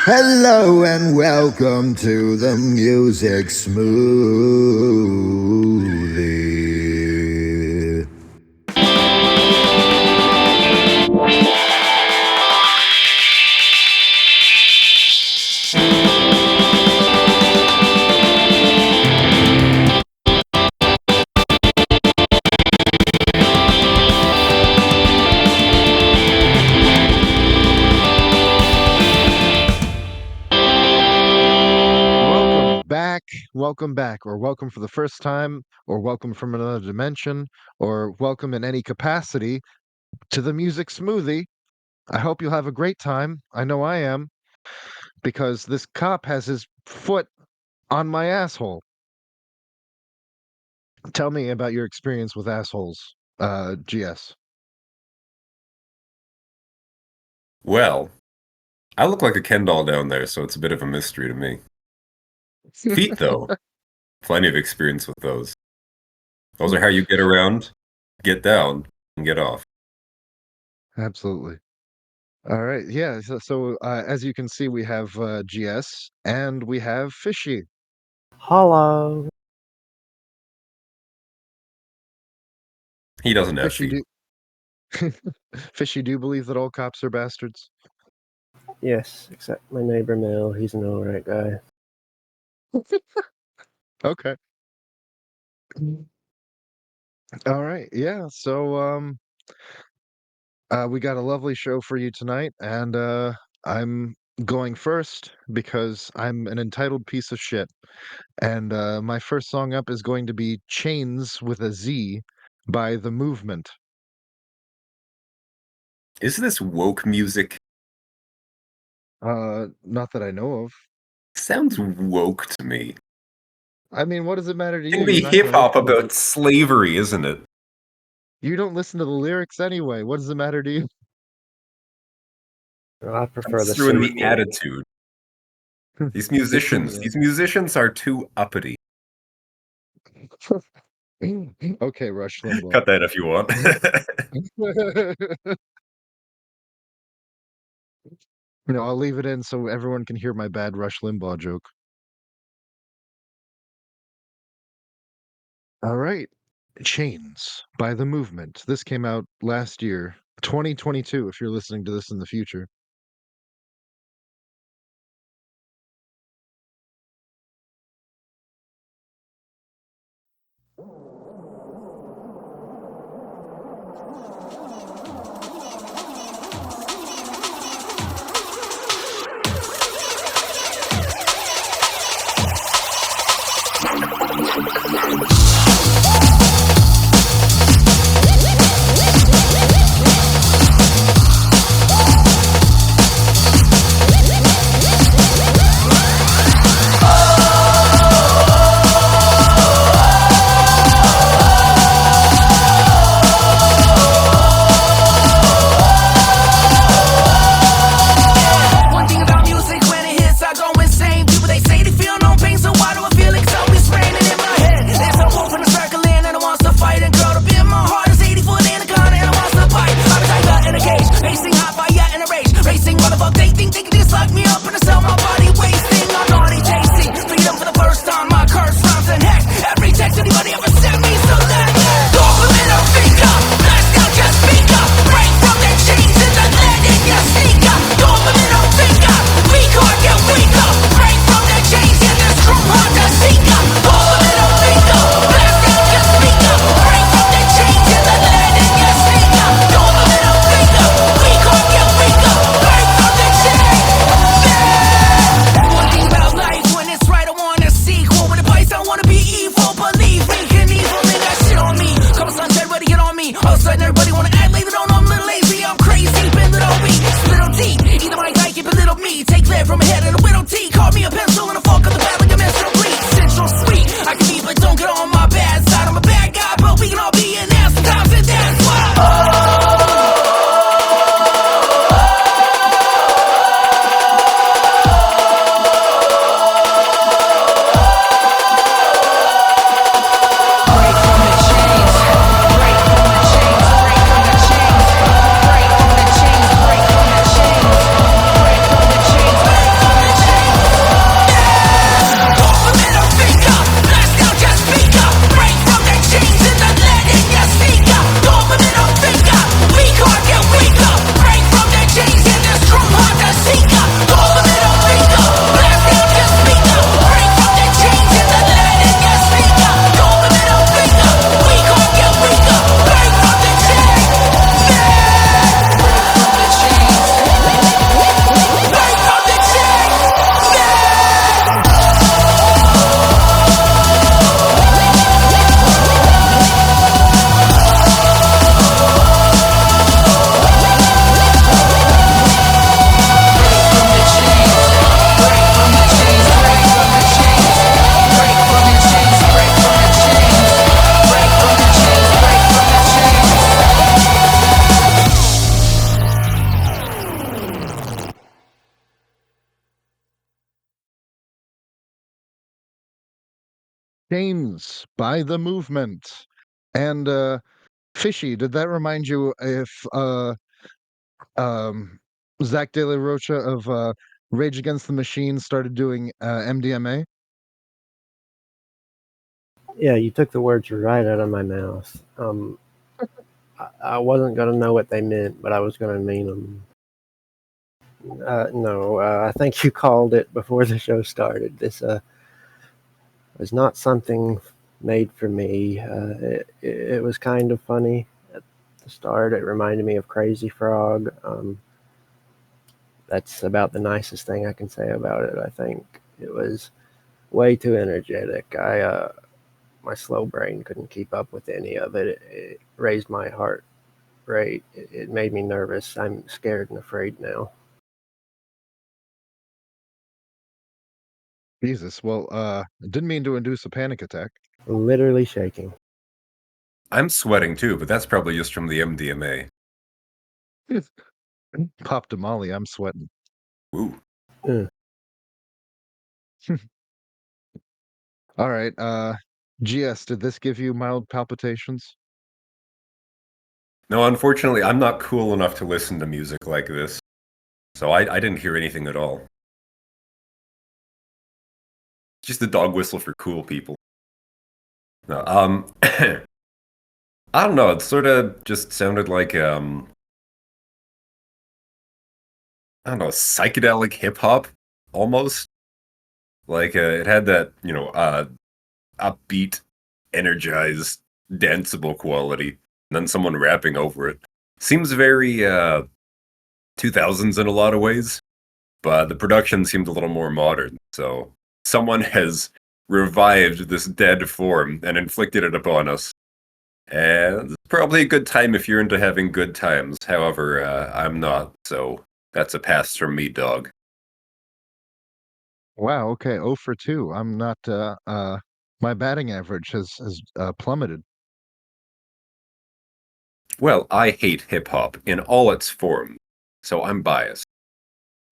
Hello and welcome to the Music Smoothie. Welcome back, or welcome for the first time, or welcome from another dimension, or welcome in any capacity to the Music Smoothie. I hope you'll have a great time. I know I am, because this cop has his foot on my asshole. Tell me about your experience with assholes, GS. Well, I look like a Ken doll down there, so it's a bit of a mystery to me. Feet, though, plenty of experience with those. Those are how you get around, get down, and get off. Absolutely. All right. Yeah. So, as you can see, we have GS and we have Fishy. Hello. He doesn't have Fishy, feet. Fishy, do you believe that all cops are bastards? Yes, except my neighbor Mel. He's an alright guy. Okay. All right. Yeah. So, we got a lovely show for you tonight, and I'm going first because I'm an entitled piece of shit. And my first song up is going to be Chains with a Z by The Movement. Is this woke music? Not that I know of. Sounds woke to me. I mean, what does it matter to It you? can You're be not going hip to hop listen to about slavery, isn't it? You don't listen to the lyrics anyway. What does it matter to you? Well, I prefer It's the true in the simple. attitude. These It's in musicians, the these musicians are too uppity. Okay, Rush Limbaugh. Cut that if you want. I'll leave it in so everyone can hear my bad Rush Limbaugh joke. All right. Chains by The Movement. This came out last year, 2022, if you're listening to this in the future. One thing about music, when it hits, I go insane. People they say they feel no pain, so why do I feel like it's always raining in my head? There's a wolf in a circle and I wants to fight, and curled up in my heart is 80-foot anaconda and I wants to bite. I'm a tiger in a cage, racing hot fire in a rage, racing motherfucker. They can just lock me up and sell my body wasting. I'm naughty chasing freedom for the first time. My curse rhymes and hacks every text anybody ever sent me. So let go of a middle finger, blast out your speaker, break from the chains and the lead in your sneaker. Go of a middle finger, weak or get weaker, break from the chains and the screw hard to seeker. Go of a middle finger, blast out your speaker, break from the chains and the lead in your sneaker. Go of a middle finger, weak or get weaker, break from the chains. One thing about life, when it's right, I wanna sequel. With advice, I wanna be evil. Believe me, can evil in that shit on me. Couple sunset, ready, get on me. All of a sudden, everybody wanna act like they don't know I'm a little lazy. I'm crazy, been little B, little D. Either my guy, keep a little me. Take lead from a head and a widow T. Call me a pencil and a fork of the bad like a menstrual bleed. Central sweet, I can be, but don't get on my bad side. I'm a bad guy, but we can all be an ass sometimes, and that's why. Break from the chains, break from the chains, break from the chains, break from the chains, break from the chains, break from the chains, break from Chains by The Movement. And Fishy, did that remind you if um, Zach De La Rocha of Rage Against the Machine started doing MDMA? Yeah, you took the words right out of my mouth. I wasn't gonna know what they meant, but I was gonna mean them. No, I think you called it before the show started. This was not something made for me. It was kind of funny at the start. It reminded me of Crazy Frog. That's about the nicest thing I can say about it. I think it was way too energetic. My slow brain couldn't keep up with any of it. It raised my heart rate. It made me nervous. I'm scared and afraid now. Jesus. Well, didn't mean to induce a panic attack. Literally shaking. I'm sweating too, but that's probably just from the MDMA. Popped a Molly, I'm sweating. Ooh. All right. GS, did this give you mild palpitations? No, unfortunately, I'm not cool enough to listen to music like this. So I didn't hear anything at all. Just a dog whistle for cool people. No, I don't know, it sort of just sounded like, I don't know, psychedelic hip-hop, almost. Like, it had that, upbeat, energized, danceable quality, and then someone rapping over it. Seems very, 2000s in a lot of ways, but the production seemed a little more modern, so someone has revived this dead form and inflicted it upon us. And it's probably a good time if you're into having good times. However, I'm not, so that's a pass from me, dog. Wow, okay, 0 for 2. I'm not my batting average has plummeted. Well, I hate hip-hop in all its forms, so I'm biased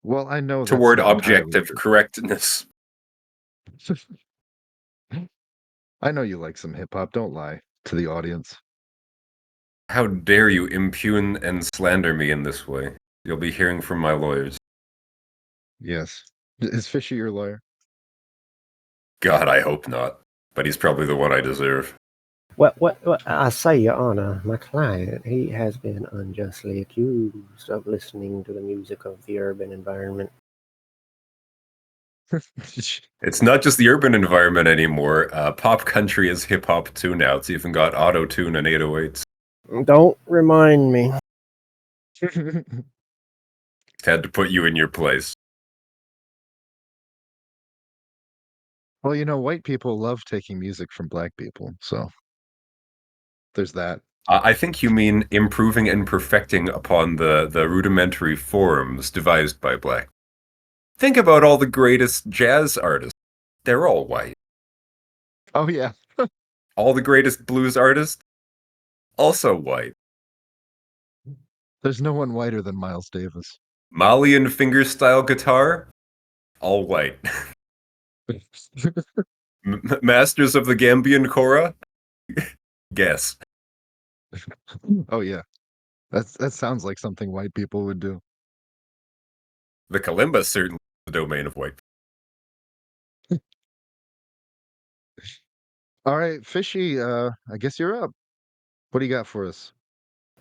Well, I know that's toward not entirely objective true. correctness. I know you like some hip hop, don't lie to the audience. How dare you impugn and slander me in this way? You'll be hearing from my lawyers. Yes. Is Fishy your lawyer? God, I hope not. But he's probably the one I deserve. What I say, Your Honor, my client, he has been unjustly accused of listening to the music of the urban environment. It's not just the urban environment anymore. Pop country is hip-hop too now. It's even got auto-tune and 808s. Don't remind me. Had to put you in your place. Well, you know, white people love taking music from black people, so there's that. I think you mean improving and perfecting upon the rudimentary forms devised by black. Think about all the greatest jazz artists. They're all white. Oh yeah. All the greatest blues artists, also white. There's no one whiter than Miles Davis. Malian fingerstyle guitar, all white. Masters of the Gambian Kora, guess. Oh yeah. That sounds like something white people would do. The kalimba is certainly the domain of white. All right, Fishy, I guess you're up. What do you got for us?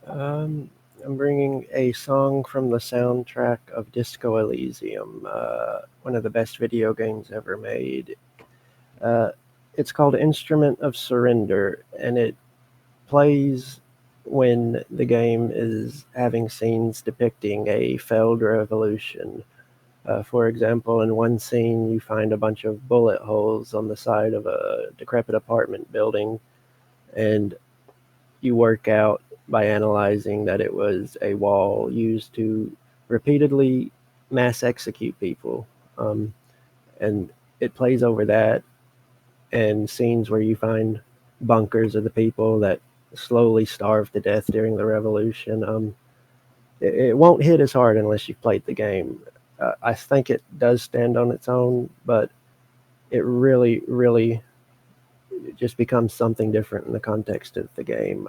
I'm bringing a song from the soundtrack of Disco Elysium, one of the best video games ever made. It's called Instrument of Surrender, and it plays when the game is having scenes depicting a failed revolution. For example, in one scene, you find a bunch of bullet holes on the side of a decrepit apartment building, and you work out by analyzing that it was a wall used to repeatedly mass execute people. And it plays over that and scenes where you find bunkers of the people that slowly starved to death during the revolution. It won't hit as hard unless you've played the game. I think it does stand on its own, but it really, really it just becomes something different in the context of the game.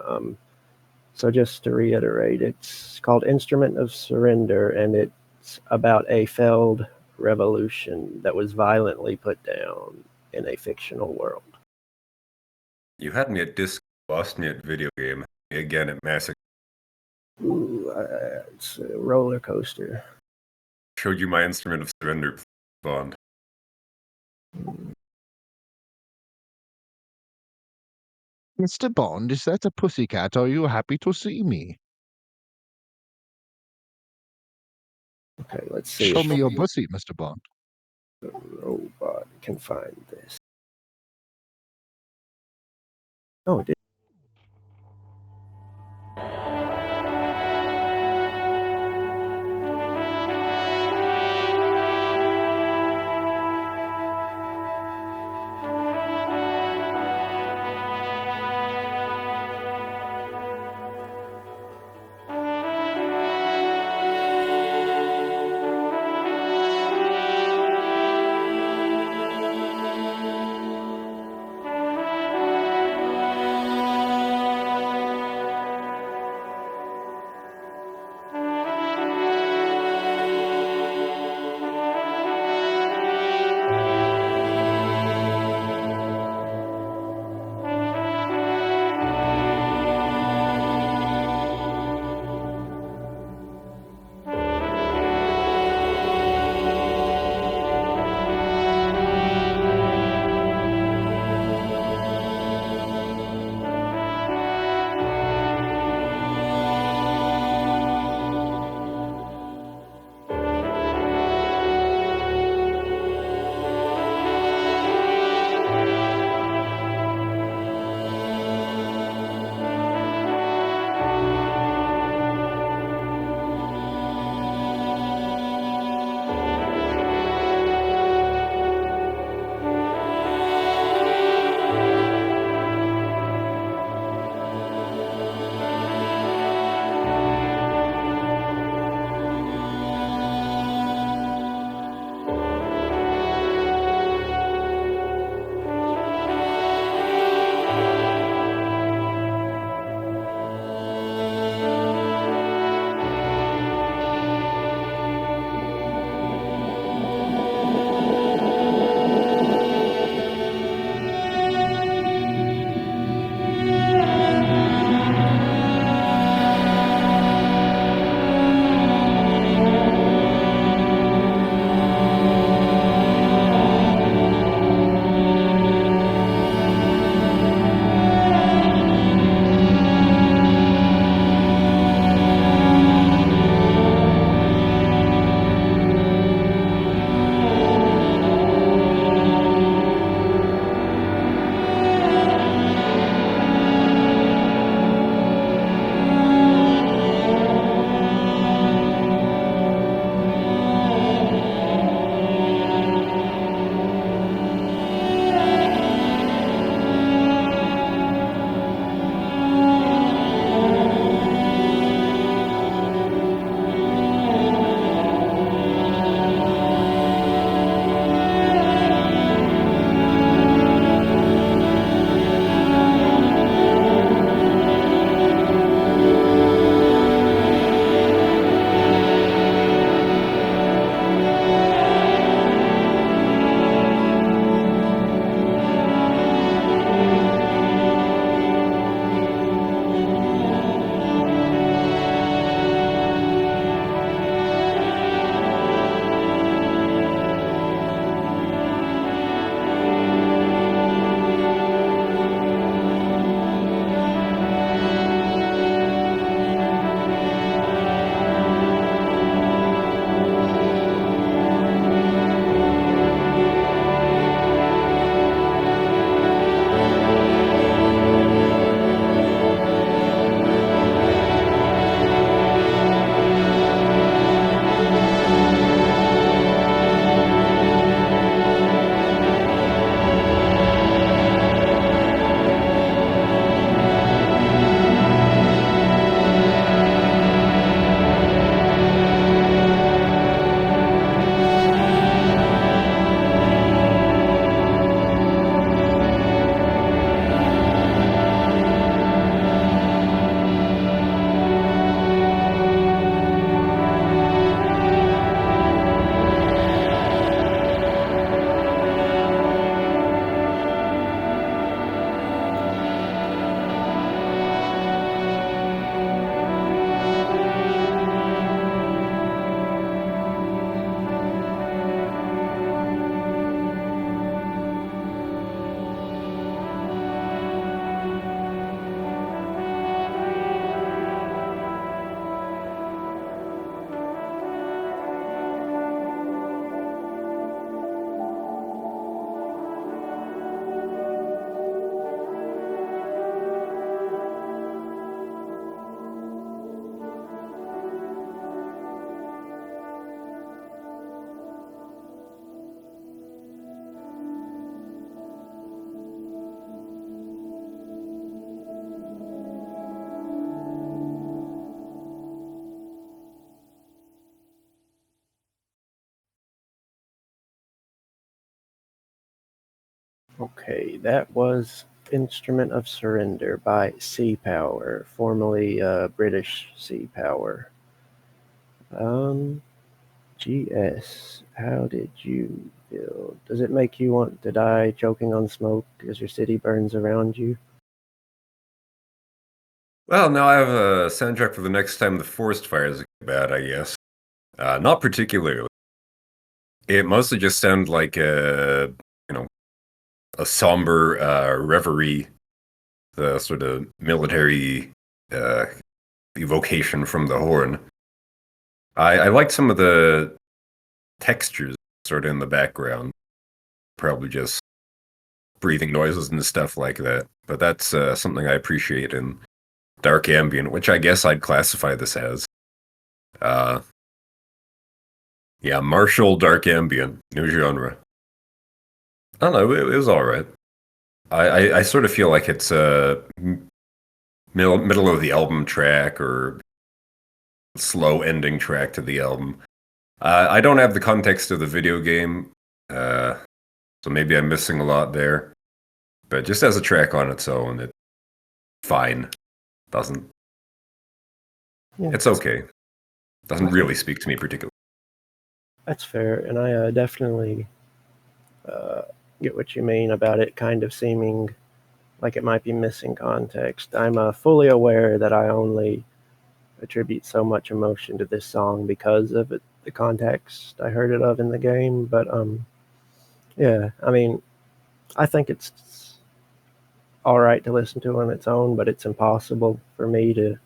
So just to reiterate, it's called Instrument of Surrender, and it's about a failed revolution that was violently put down in a fictional world. You had me at disc, lost me at video game, again at Massacre. Ooh, it's a roller coaster. Showed you my Instrument of Surrender, Bond. Mr. Bond, is that a pussycat? Are you happy to see me? Okay, let's see Show if me your pussy, Mr. Bond. the robot can find this. Oh, it did. Okay, that was Instrument of Surrender by Sea Power, formerly British Sea Power. GS, how did you feel? Does it make you want to die choking on smoke as your city burns around you? Well, now I have a soundtrack for the next time the forest fires get bad, I guess. Not particularly. It mostly just sounded like a somber reverie, the sort of military uh, evocation from the horn. I liked some of the textures sort of in the background, probably just breathing noises and stuff like that. But that's something I appreciate in dark ambient, which I guess I'd classify this as. Uh, yeah, martial dark ambient, new genre. I don't know, it was all right. I sort of feel like it's a middle of the album track or slow ending track to the album. I don't have the context of the video game, so maybe I'm missing a lot there. But just as a track on its own, it's fine. Doesn't. Yeah, It's okay. Doesn't really speak to me particularly. that's fair, and I definitely get what you mean about it kind of seeming like it might be missing context. I'm fully aware that I only attribute so much emotion to this song because of the context I heard it of in the game. But yeah, I mean, I think it's all right to listen to on its own, but it's impossible for me to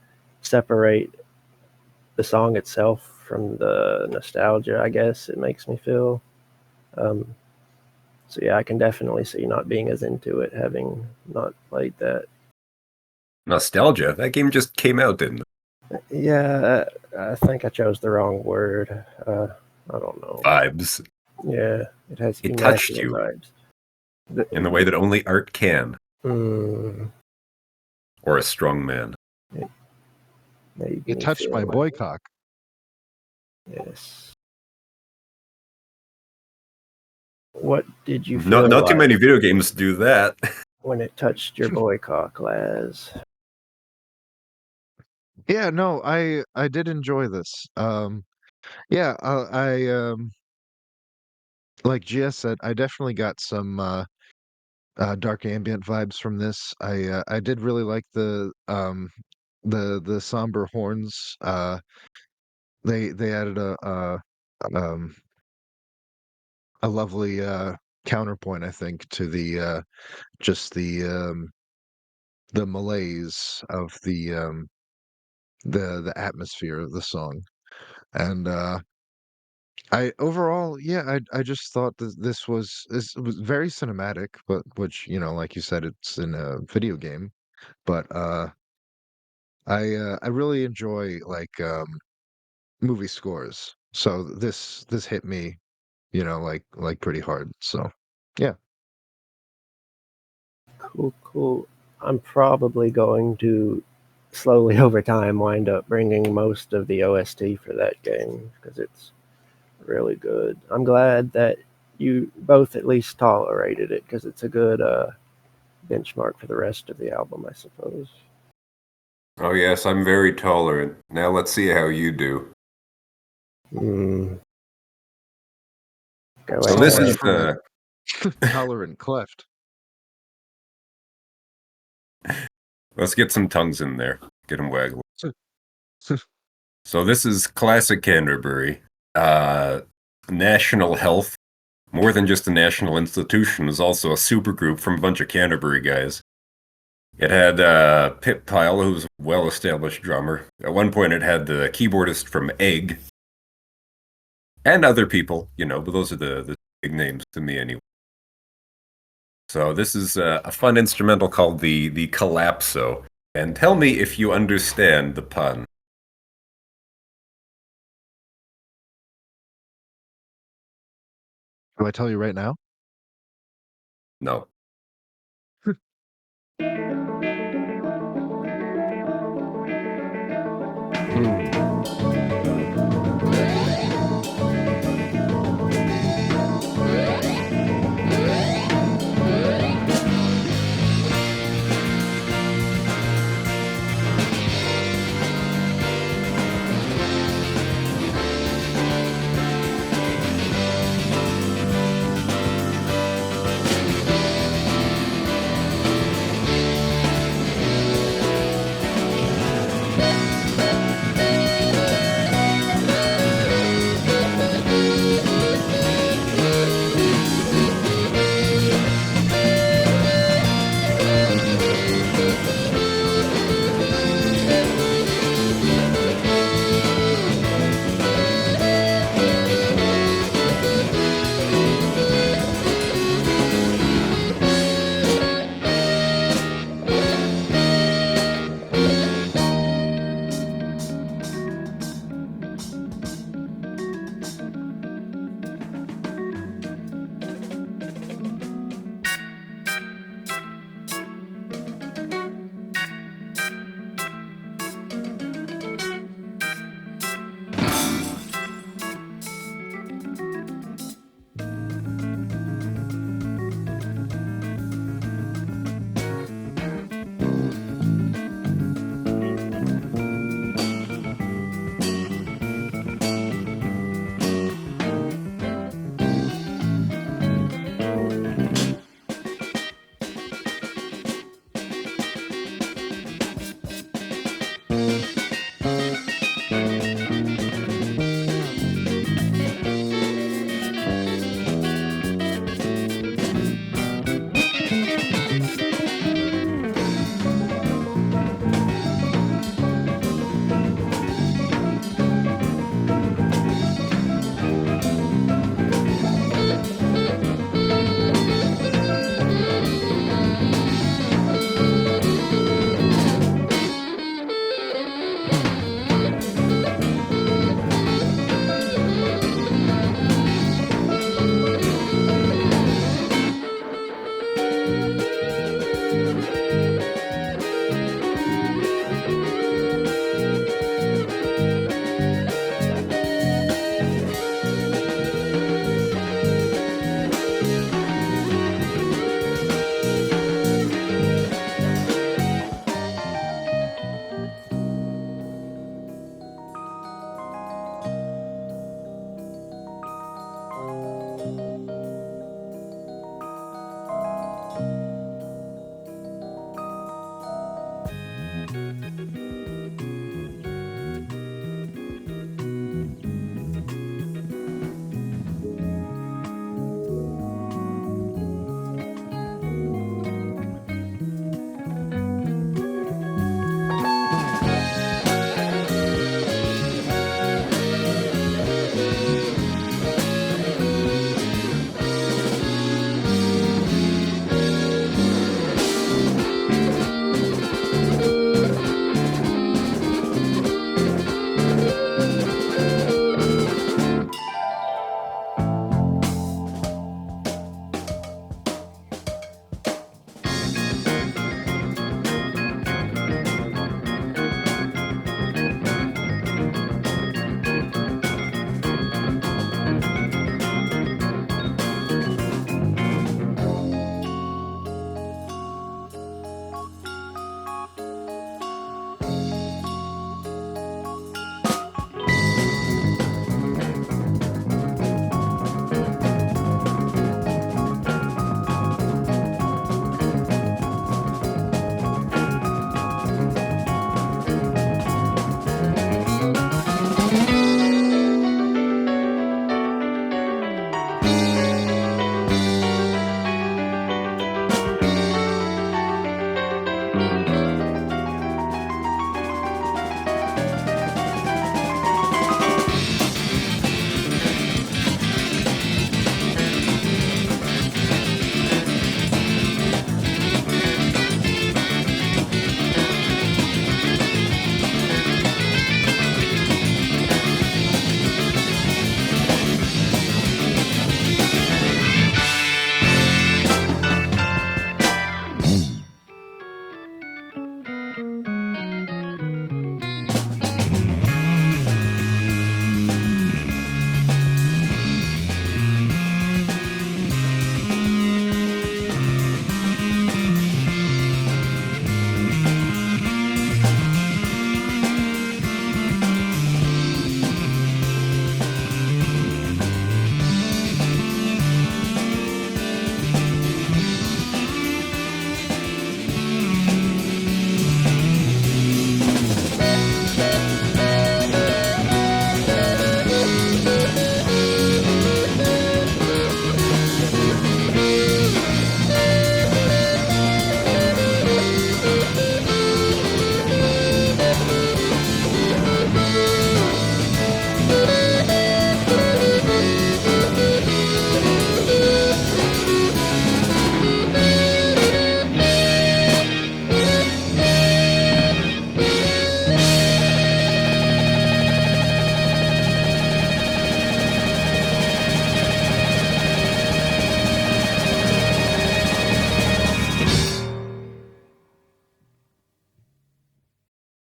separate the song itself from the nostalgia, I guess it makes me feel. So yeah, I can definitely see not being as into it, having not played that. Nostalgia. That game just came out, didn't it? Yeah, I think I chose the wrong word. I don't know. Vibes. Yeah, it has It touched immaculate you. vibes. In the way that only art can. Mm, Or a strong man. made You me touched feel my like boy it. cock. Yes. What did you feel Not too like many video games do that. when it touched your boy cock, Laz? Yeah, no, I did enjoy this. Yeah, I like GS said, I definitely got some dark ambient vibes from this. I did really like the somber horns. They added um a lovely counterpoint, I think, to just the malaise of the atmosphere of the song. And I overall, yeah, I just thought that this was very cinematic, but which, like you said, it's in a video game. But I really enjoy like movie scores. So this hit me, like pretty hard. So yeah. Cool, cool. I'm probably going to slowly over time wind up bringing most of the OST for that game because it's really good. I'm glad that you both at least tolerated it because it's a good benchmark for the rest of the album, I suppose. Oh yes, I'm very tolerant. Now let's see how you do. Mm, go So ahead. this is Tolerant cleft. let's get some tongues in there. Get them waggling. So this is classic Canterbury. National Health, more than just a national institution, is also a supergroup from a bunch of Canterbury guys. It had Pip Pyle, who's a well-established drummer. At one point, it had the keyboardist from Egg, and other people, but those are the big names to me anyway. So this is a fun instrumental called the Collapso. And tell me if you understand the pun. Do I tell you right now? No.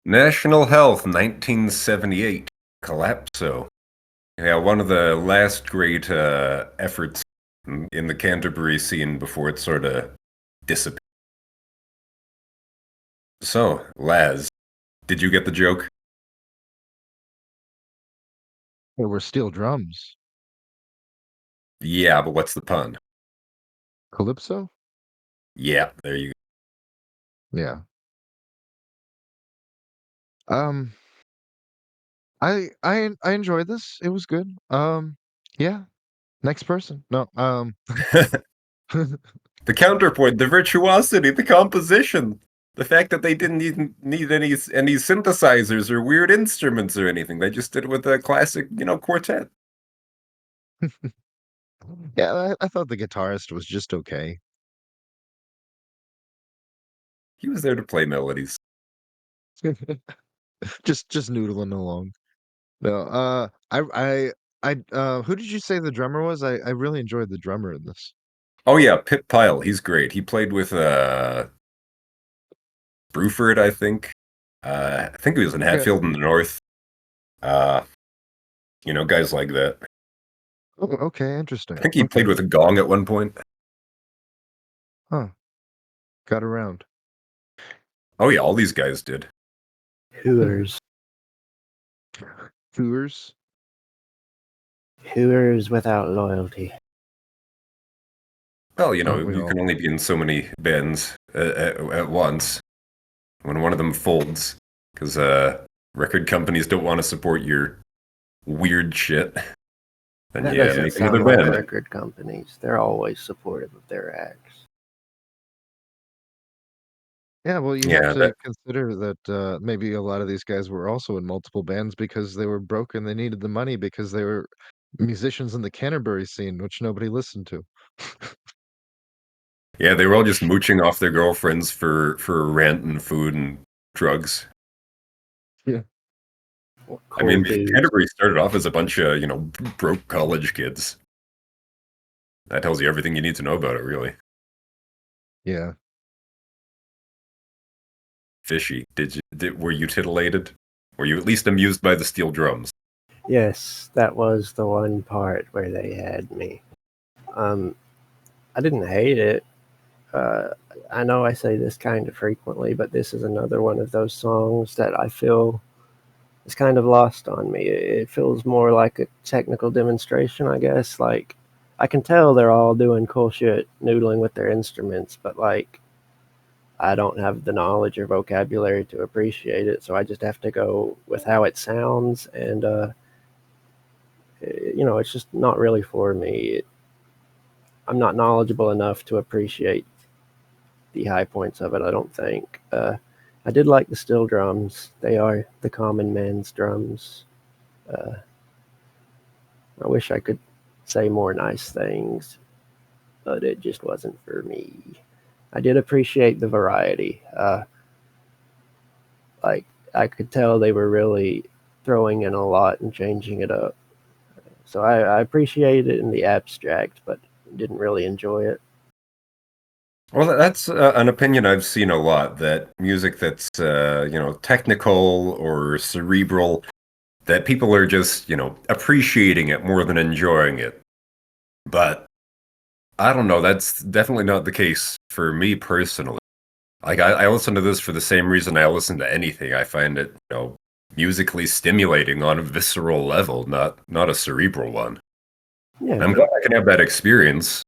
National Health, 1978. Collapso. Yeah, one of the last great efforts in the Canterbury scene before it sort of dissipated. So, Laz, did you get the joke? There were steel drums. Yeah, but what's the pun? Calypso? Yeah, there you go. Yeah. Um, I enjoyed this. It was good. Yeah. Next person. No. The counterpoint, the virtuosity, the composition, the fact that they didn't even need any synthesizers or weird instruments or anything. They just did it with a classic, quartet. Yeah, I thought the guitarist was just okay. He was there to play melodies. Just noodling along. No, who did you say the drummer was? I really enjoyed the drummer in this. Oh yeah, Pip Pyle, he's great. He played with Bruford, I think. I think he was in Okay. Hatfield in the North. Uh, guys like that. Oh, okay, interesting. I think he Okay. played with a gong at one point. Huh. Got around. Oh yeah, all these guys did. Hooers. Tours. Hooers without loyalty. Well, Aren't we you all? can only be in so many bands at once. When one of them folds, because record companies don't want to support your weird shit. Then That yeah, doesn't make another sound like band. record companies. They're always supportive of their acts. Yeah, well, you have Yeah, to consider that maybe a lot of these guys were also in multiple bands because they were broke and they needed the money because they were musicians in the Canterbury scene, which nobody listened to. yeah, they were all just mooching off their girlfriends for rent and food and drugs. Yeah. I mean, Cool dudes. Canterbury started off as a bunch of broke college kids. That tells you everything you need to know about it, really. Yeah. Fishy. Were you titillated? Were you at least amused by the steel drums? Yes, that was the one part where they had me. I didn't hate it. Uh, I know I say this kind of frequently, but this is another one of those songs that I feel is kind of lost on me. It feels more like a technical demonstration, I guess. Like, I can tell they're all doing cool shit, noodling with their instruments, but like, I don't have the knowledge or vocabulary to appreciate it, so I just have to go with how it sounds, and it's just not really for me. I'm not knowledgeable enough to appreciate the high points of it, I don't think. I did like the steel drums. They are the common man's drums. Uh, I wish I could say more nice things, but it just wasn't for me. I did appreciate the variety. Like, I could tell they were really throwing in a lot and changing it up. So I appreciate it in the abstract, but didn't really enjoy it. Well, that's an opinion I've seen a lot, that music that's technical or cerebral, that people are just appreciating it more than enjoying it. But I don't know, that's definitely not the case for me personally. Like I listen to this for the same reason I listen to anything. I find it, musically stimulating on a visceral level, not a cerebral one. Yeah, I'm glad I can have that experience,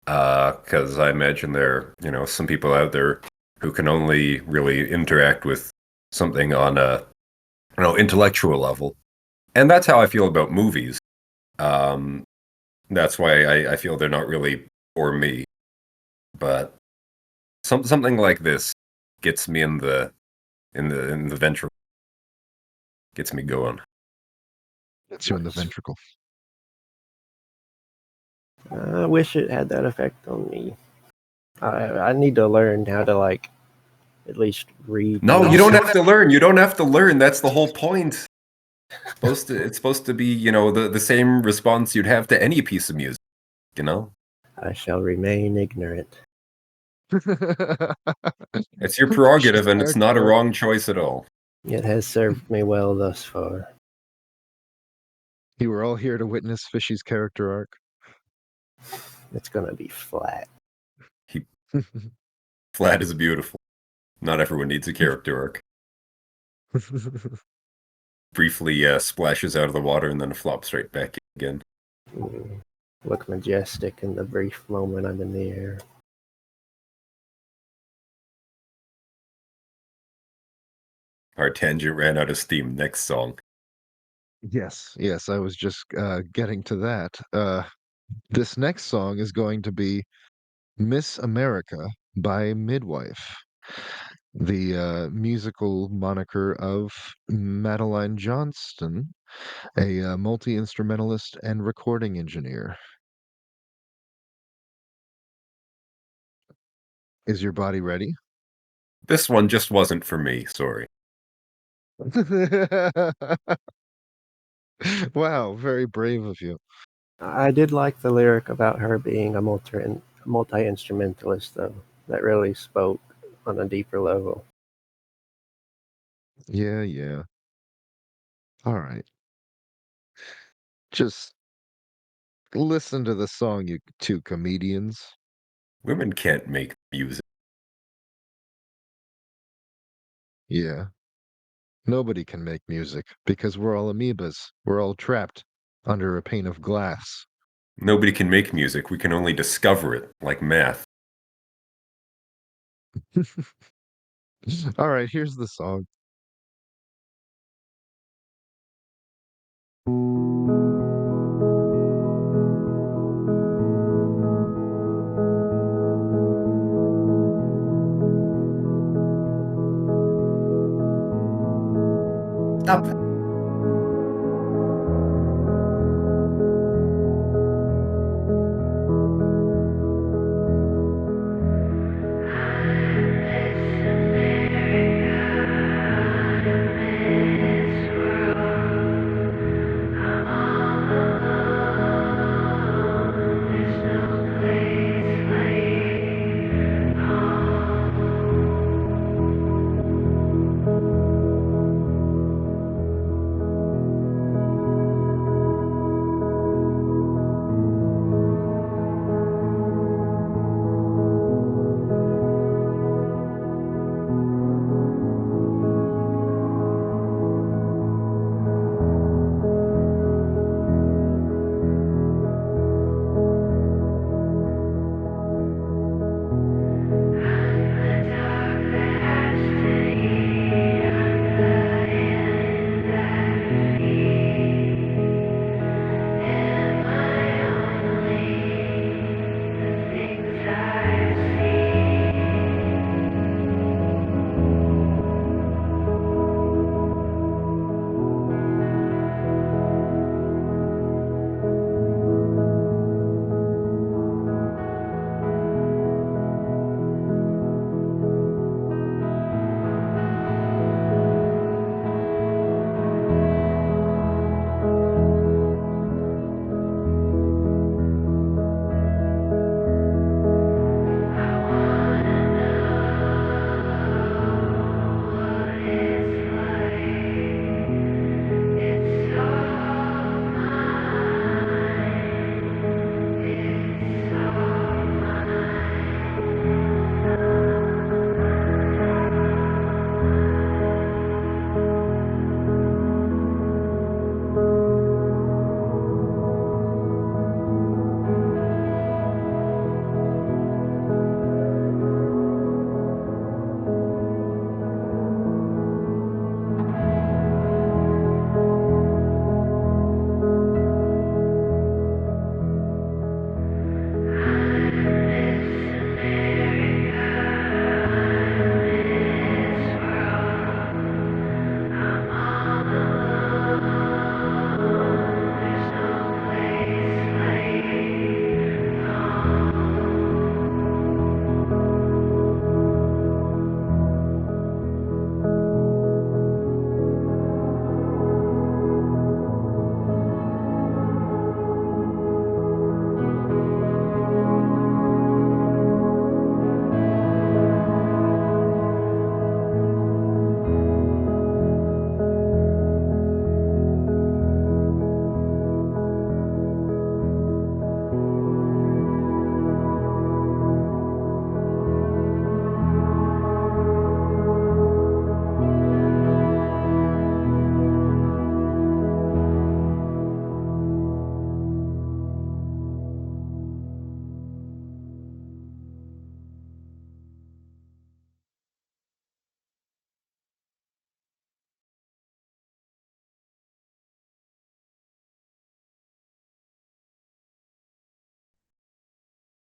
because I imagine there, some people out there who can only really interact with something on a, intellectual level, and that's how I feel about movies. Um, that's why I feel they're not really for me. But something like this gets me in the ventricle, gets me going. It's you in the ventricle. I wish it had that effect on me. I need to learn how to like at least read. No, you music. don't have to learn. You don't have to learn. That's the whole point. It's supposed to be, the same response you'd have to any piece of music, you know? I shall remain ignorant. It's your prerogative, and it's not a wrong choice at all. It has served me well thus far. You were all here to witness Fishy's character arc. It's gonna be flat. Flat is beautiful. Not everyone needs a character arc. Briefly splashes out of the water and then flops right back again. Look majestic in the brief moment I'm in the air. Our tangent ran out of steam. Next song. Yes, I was just getting to that. This next song is going to be Miss America by Midwife, the musical moniker of Madeline Johnston, a multi-instrumentalist and recording engineer. Is your body ready? This one just wasn't for me, sorry. Wow, very brave of you. I did like the lyric about her being a multi-instrumentalist, though. That really spoke on a deeper level. Yeah. All right. Just listen to the song, you two comedians. Women can't make music. Yeah. Nobody can make music because we're all amoebas. We're all trapped under a pane of glass. Nobody can make music. We can only discover it, like math. All right, here's the song. Stop that.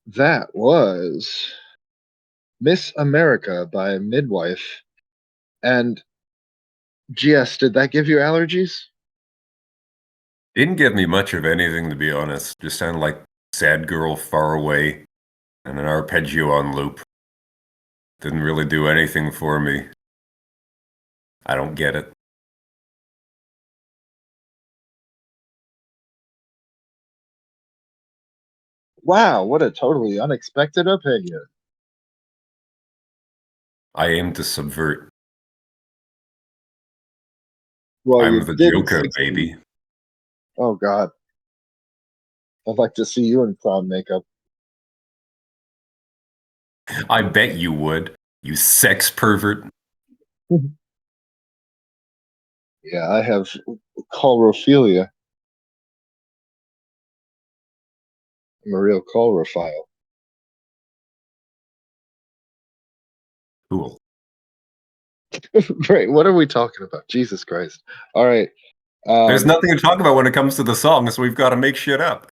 That was Miss America by Midwife. And GS, did that give you allergies? Didn't give me much of anything, to be honest. Just sounded like Sad Girl Far Away and an arpeggio on loop. Didn't really do anything for me. I don't get it. Wow, what a totally unexpected opinion. I aim to subvert. Well, I'm you the did Joker, succeed. baby. Oh, God. I'd like to see you in clown makeup. I bet you would, you sex pervert. Yeah, I have colorophilia. I'm a real colorophile. Cool. Great. What are we talking about? Jesus Christ. All right. There's nothing to talk about when it comes to the song, so we've got to make shit up.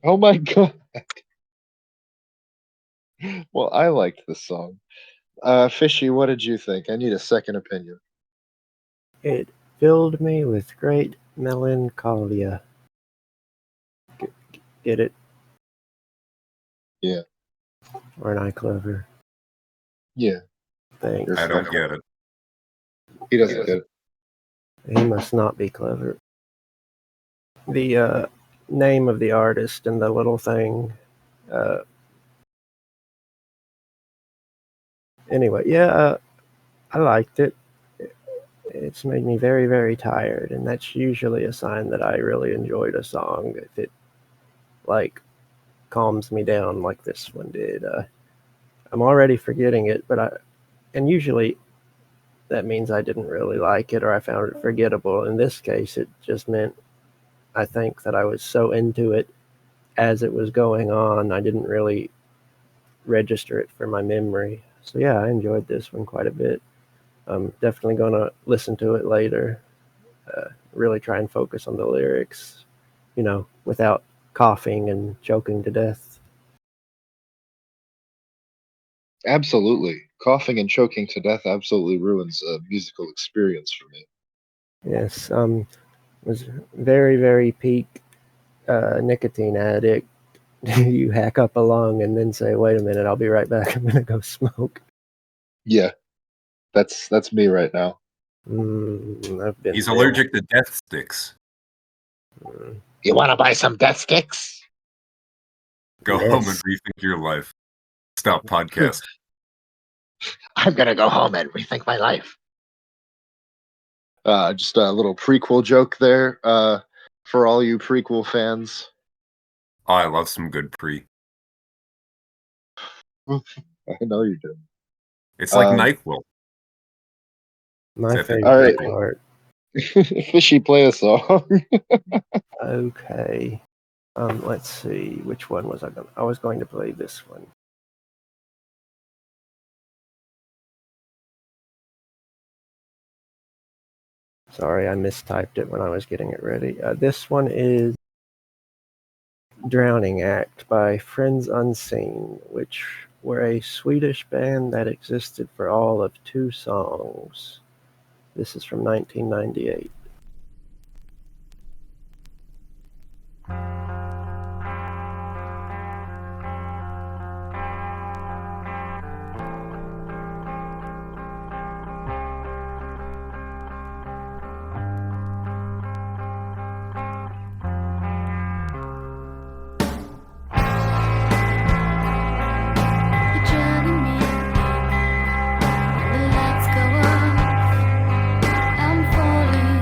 Oh my god. Well, I liked this song. Fishy, what did you think? I need a second opinion. It filled me with great melancholia. Get it? Yeah. Aren't I clever? Yeah. Thanks. I don't get it. He doesn't get it. He must not be clever. The name of the artist and the little thing. Anyway, yeah, I liked it. It's made me very, very tired, and that's usually a sign that I really enjoyed a song. If it, like, calms me down like this one did. I'm already forgetting it, and usually that means I didn't really like it or I found it forgettable. In this case, it just meant I think that I was so into it as it was going on, I didn't really register it for my memory. So yeah, I enjoyed this one quite a bit. I'm definitely going to listen to it later. Really try and focus on the lyrics, without coughing and choking to death. Absolutely. Coughing and choking to death absolutely ruins a musical experience for me. Yes, was very, very peak nicotine addict. You hack up a lung and then say, "Wait a minute, I'll be right back. I'm gonna go smoke." Yeah. That's me right now. I've been He's there. allergic to death sticks. You want to buy some death sticks? Go Yes. home and rethink your life. Stop podcast. I'm gonna go home and rethink my life. Just a little prequel joke there for all you prequel fans. Oh, I love some good pre. I know you do. It's like NyQuil. My Except it's favorite All part. Fishy, play a song. Okay. Let's see. Which one was I going? I was going to play this one. Sorry, I mistyped it when I was getting it ready. This one is Drowning Act by Friends Unseen, which were a Swedish band that existed for all of 2 songs. This is from 1998. You're drowning me. The lights go off. I'm falling.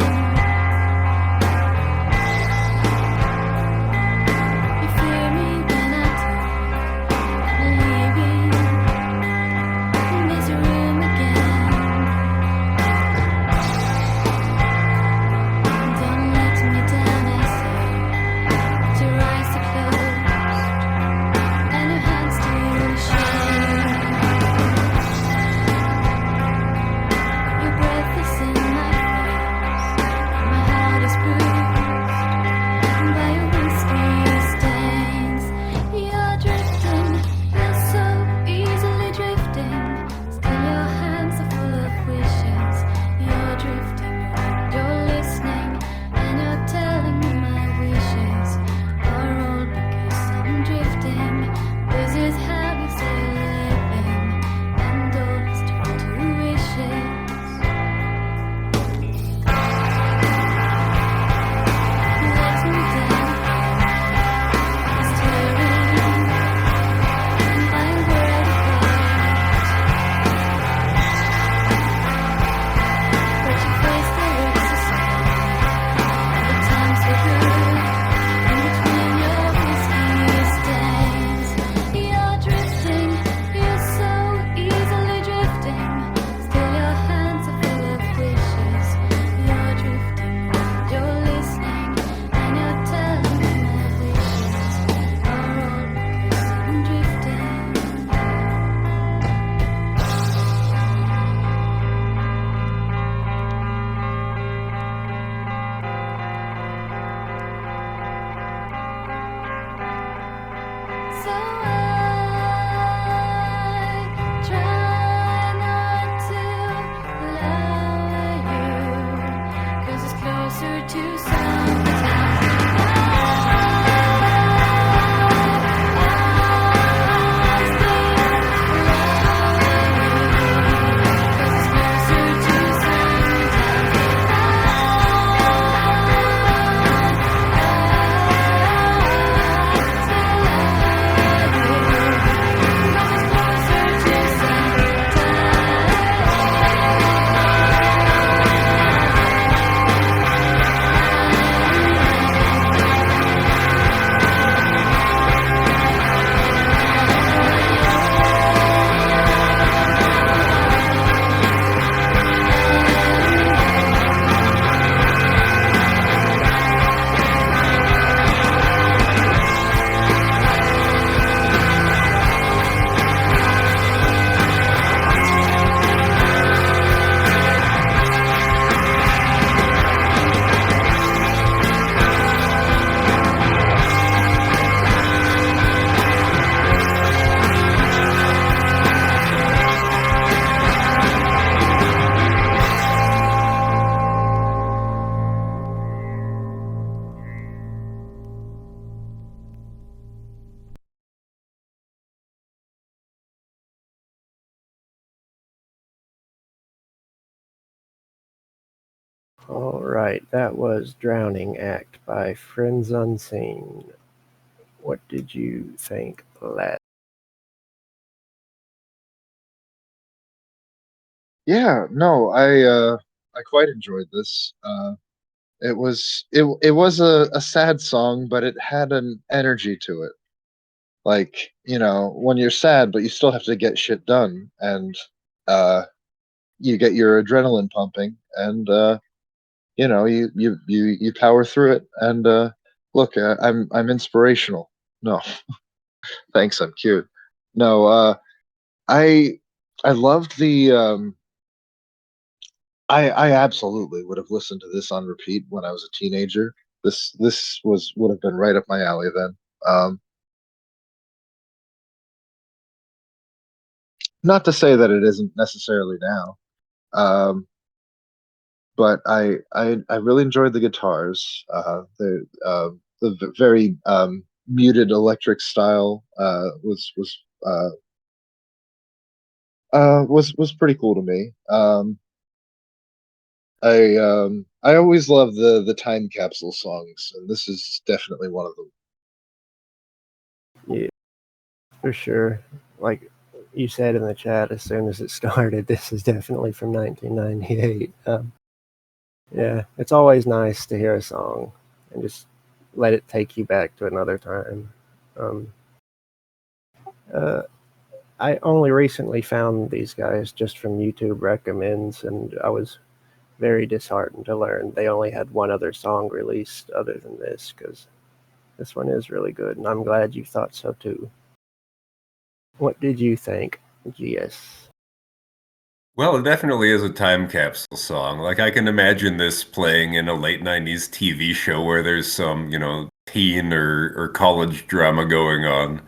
All right, that was Drowning Act by Friends Unseen. What did you think, lad? Yeah, no, I quite enjoyed this. It was a sad song, but it had an energy to it. Like, when you're sad, but you still have to get shit done, and uh, you get your adrenaline pumping, and you power through it. And look, I'm inspirational. No, thanks, I'm cute. No, I I loved the I absolutely would have listened to this on repeat when I was a teenager. This would have been right up my alley then. Um, Not to say that it isn't necessarily now, um, but I really enjoyed the guitars. The very muted electric style was pretty cool to me. I always love the time capsule songs, and this is definitely one of them. Yeah, for sure. Like you said in the chat, as soon as it started, this is definitely from 1998. Yeah, it's always nice to hear a song and just let it take you back to another time. Um, uh, I only recently found these guys just from YouTube recommends, and I was very disheartened to learn they only had one other song released other than this, because this one is really good, and I'm glad you thought so too. What did you think, GS? Well, it definitely is a time capsule song. Like, I can imagine this playing in a late 90s TV show where there's some, teen or college drama going on.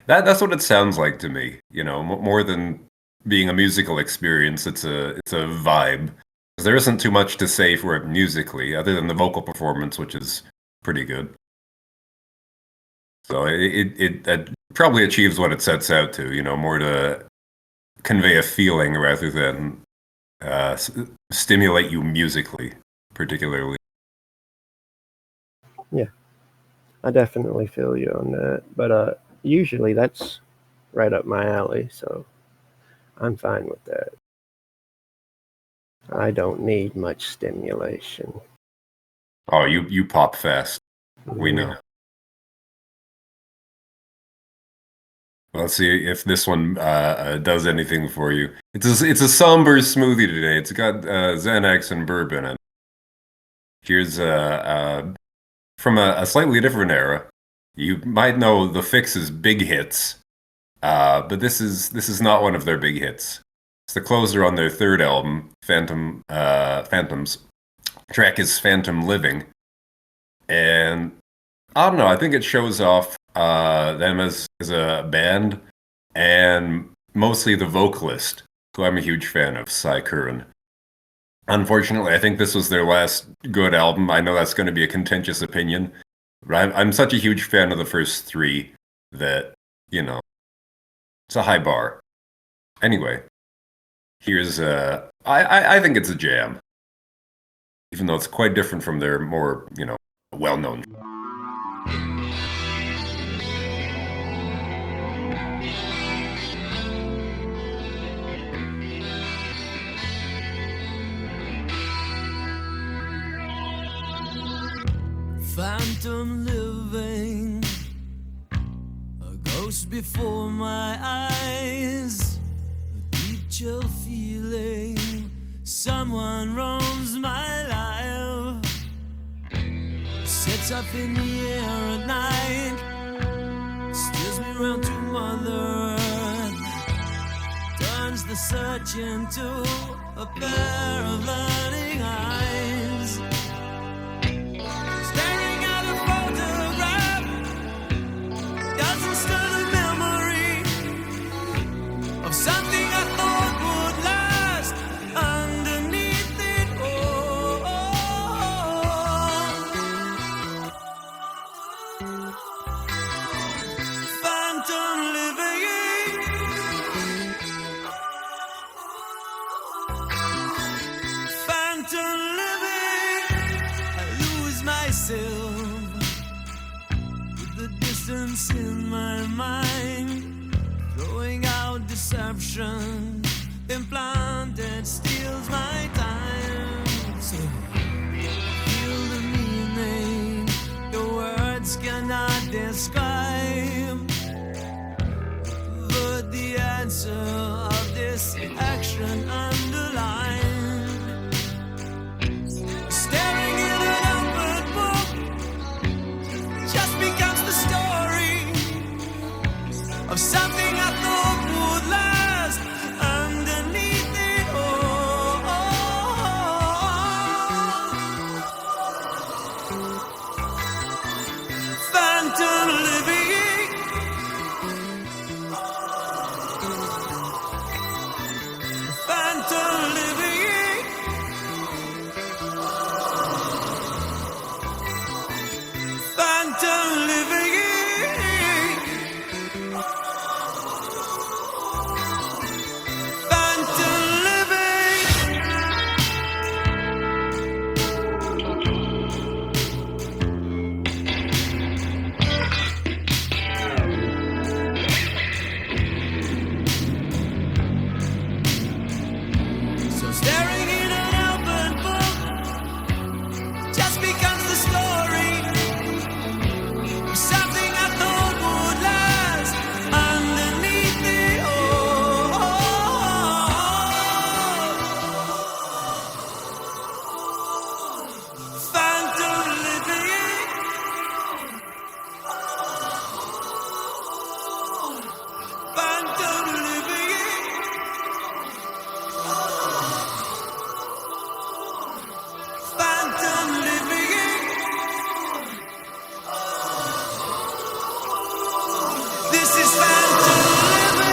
That's what it sounds like to me, more than being a musical experience, it's a vibe. 'Cause there isn't too much to say for it musically, other than the vocal performance, which is pretty good. So it probably achieves what it sets out to, more to convey a feeling rather than stimulate you musically, particularly. Yeah, I definitely feel you on that, but usually that's right up my alley, so I'm fine with that. I don't need much stimulation. Oh, you pop fast. We know. Well, let's see if this one does anything for you. It's a somber smoothie today. It's got Xanax and bourbon in it. Here's from a slightly different era. You might know the Fix's big hits, but this is not one of their big hits. It's the closer on their third album, Phantoms. Track is Phantom Living, and I don't know. I think it shows off them as a band, and mostly the vocalist, who I'm a huge fan of, Cy Curran. Unfortunately, I think this was their last good album. I know that's going to be a contentious opinion, but I'm such a huge fan of the first three that, it's a high bar. Anyway, here's I think it's a jam, even though it's quite different from their more, well-known. Phantom living, a ghost before my eyes, a deep chill feeling, someone roams my life, sits up in the air at night, steers me round to Mother Earth, turns the search into a pair of learning eyes. Staring at a photograph doesn't stir the memory of something I thought would last underneath it all. Phantom living, phantom living. deception implanted steals my time. So feel the meaning your words cannot describe. But the answer of this action underlined. Staring in an open book just becomes the story of something I thought would last underneath it all. Phantom living, phantom living, phantom living. So staring in an open book just becomes the story of something I thought would last underneath it all. Phantom living, phantom living, phantom living. This is phantom living.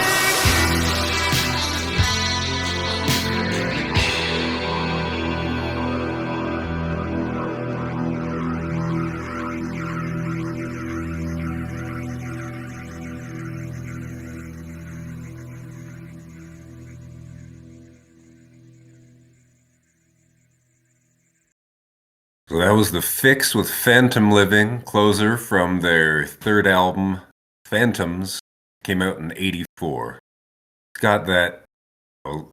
So that was The Fix with Phantom Living, closer from their third album, Phantoms, came out in '84. It's got that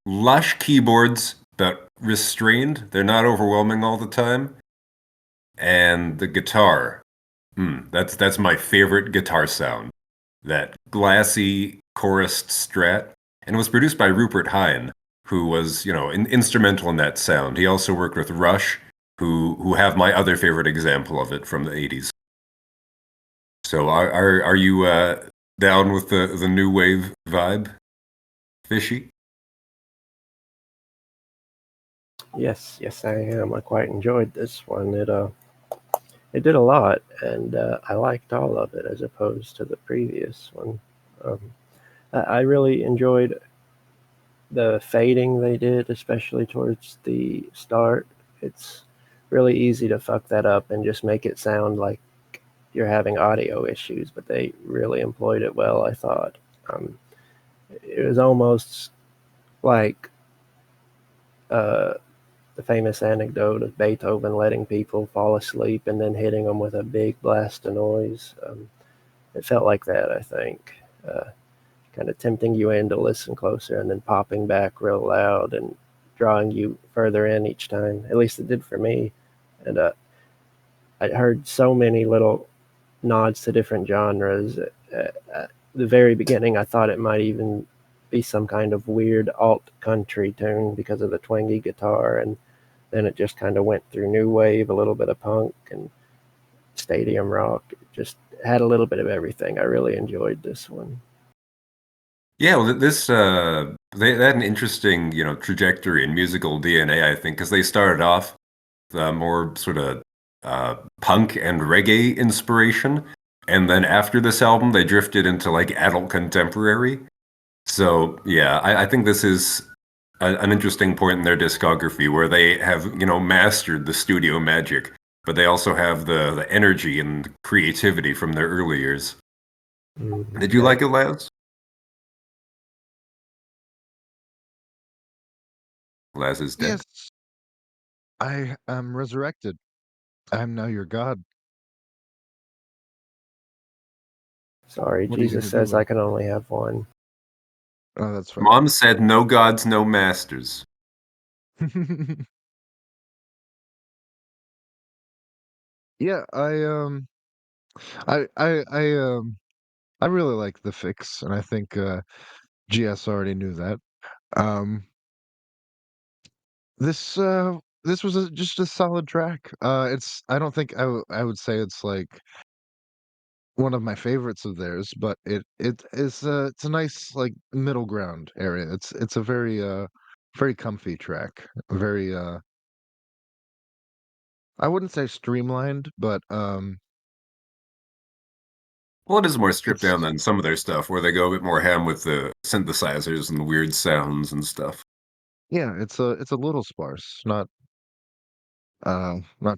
lush keyboards, but restrained. They're not overwhelming all the time. And the guitar. That's my favorite guitar sound. That glassy, chorused strat. And it was produced by Rupert Hine, who was, instrumental in that sound. He also worked with Rush, who have my other favorite example of it from the '80s. So are you down with the new wave vibe, Fishy? Yes, I am. I quite enjoyed this one. It did a lot, and I liked all of it as opposed to the previous one. I really enjoyed the fading they did, especially towards the start. It's really easy to fuck that up and just make it sound like you're having audio issues, but they really employed it well, I thought. It was almost like the famous anecdote of Beethoven letting people fall asleep and then hitting them with a big blast of noise. It felt like that, I think. Kind of tempting you in to listen closer and then popping back real loud and drawing you further in each time. At least it did for me. And I heard so many little nods to different genres. At the very beginning, I thought it might even be some kind of weird alt country tune because of the twangy guitar, and then it just kind of went through new wave, a little bit of punk and stadium rock. It just had a little bit of everything. I really enjoyed this one. Yeah, well, they had an interesting, trajectory in musical DNA, I think, because they started off more sort of punk and reggae inspiration, and then after this album, they drifted into like adult contemporary. So yeah, I think this is an interesting point in their discography where they have, mastered the studio magic, but they also have the energy and creativity from their early years. Did you like it, Laz? Laz is dead. Yes, I am resurrected. I am now your God. Sorry, What are you Jesus gonna do says with I can only have one. Oh, that's right. Mom said, "No gods, no masters." Yeah, I I really like the fix, and I think GS already knew that. Um, this was just a solid track. It's I don't think I would say it's like one of my favorites of theirs, but it is it's a nice like middle ground area. It's a very comfy track. Very I wouldn't say streamlined, but Well, it is more stripped down it's than some of their stuff, where they go a bit more ham with the synthesizers and the weird sounds and stuff. yeah, it's a little sparse, not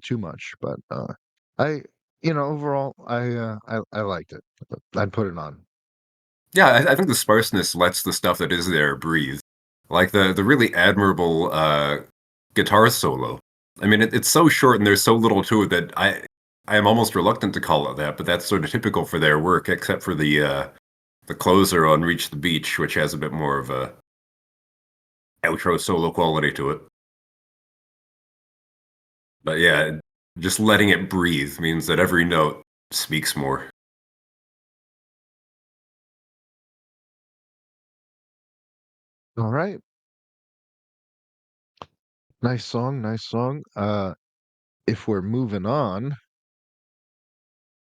too much, but I overall I liked it. I'd put it on. Yeah, I think the sparseness lets the stuff that is there breathe. Like the really admirable guitar solo. I mean, it's so short and there's so little to it that I am almost reluctant to call it that, but that's sort of typical for their work, except for the closer on "Reach the Beach," which has a bit more of a outro solo quality to it. But yeah, just letting it breathe means that every note speaks more. All right. Nice song, nice song. If we're moving on,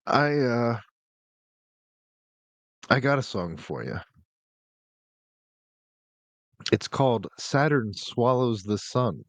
I uh I got a song for you. It's called Saturn Swallows the Sun.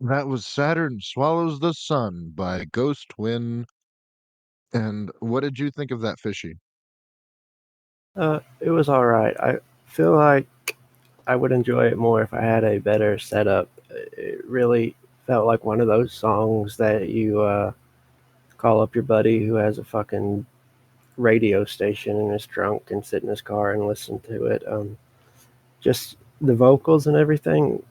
That was Saturn Swallows the Sun by Ghost Twin. And what did you think of that, Fishy? It was all right. I feel like I would enjoy it more if I had a better setup. It really felt like one of those songs that you call up your buddy who has a fucking radio station and is drunk and sit in his car and listen to it. Just the vocals and everything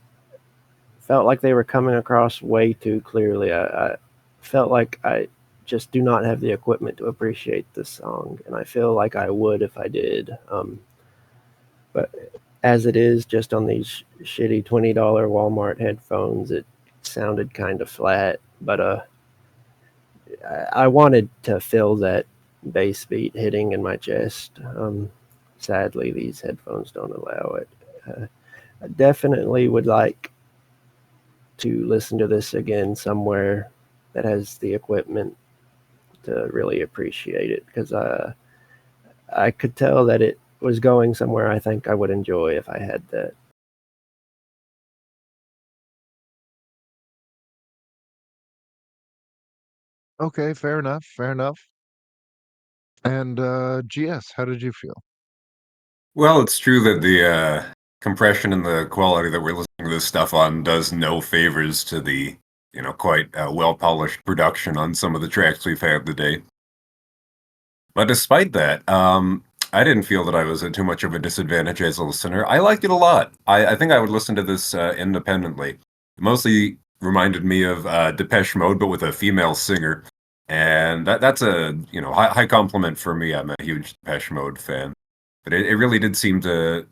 felt like they were coming across way too clearly. I felt like I just do not have the equipment to appreciate this song, and I feel like I would if I did. But as it is, just on these shitty $20 Walmart headphones, it sounded kind of flat. But I wanted to feel that bass beat hitting in my chest. Sadly, these headphones don't allow it. I definitely would like to listen to this again somewhere that has the equipment to really appreciate it, because I could tell that it was going somewhere I think I would enjoy if I had that. Okay, fair enough, fair enough. And GS, how did you feel? Well, it's true that the compression and the quality that we're listening to this stuff on does no favors to the, quite well-polished production on some of the tracks we've had today. But despite that, I didn't feel that I was at too much of a disadvantage as a listener. I liked it a lot. I think I would listen to this independently. It mostly reminded me of Depeche Mode, but with a female singer. And that's a high compliment for me. I'm a huge Depeche Mode fan. But it really did seem to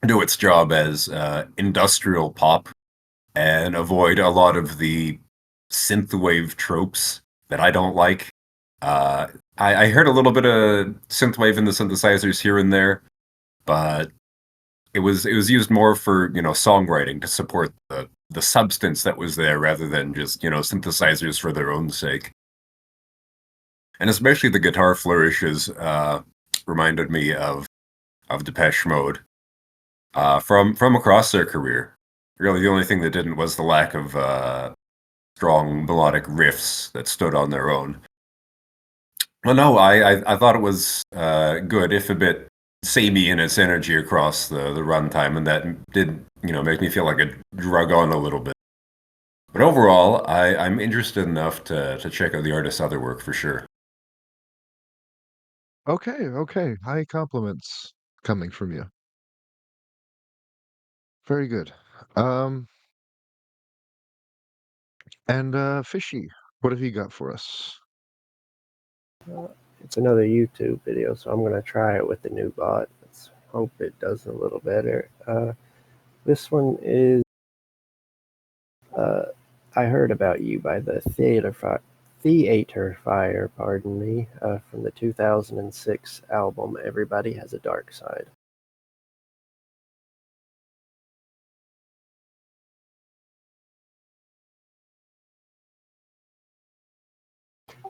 do its job as industrial pop and avoid a lot of the synthwave tropes that I don't like. I heard a little bit of synthwave in the synthesizers here and there, but it was used more for songwriting to support the substance that was there rather than just synthesizers for their own sake. And especially the guitar flourishes reminded me of Depeche Mode from across their career. Really, the only thing that didn't was the lack of strong melodic riffs that stood on their own. Well, no, I thought it was good, if a bit samey in its energy across the runtime, and that did make me feel like it drug on a little bit. But overall, I'm interested enough to check out the artist's other work for sure. Okay, high compliments coming from you. Very good. And Fishy, what have you got for us? It's another YouTube video, so I'm going to try it with the new bot. Let's hope it does a little better. This one is I Heard About You by the Theater Fire, pardon me, from the 2006 album Everybody Has a Dark Side.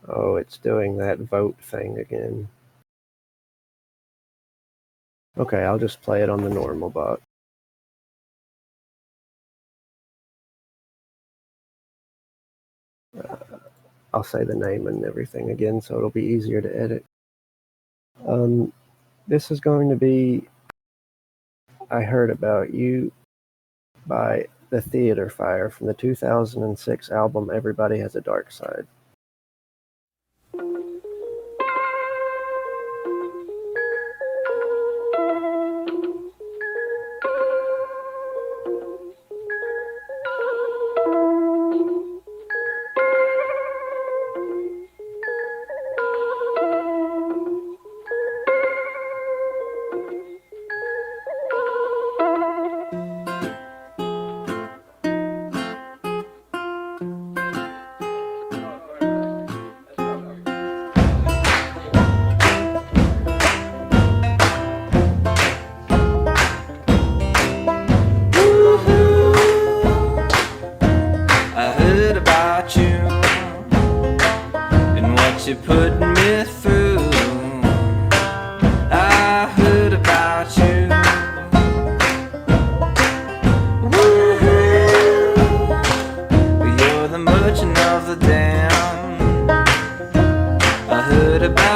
Oh, it's doing that vote thing again. Okay, I'll just play it on the normal bot. I'll say the name and everything again so it'll be easier to edit. This is going to be I Heard About You by the Theater Fire from the 2006 album Everybody Has a Dark Side.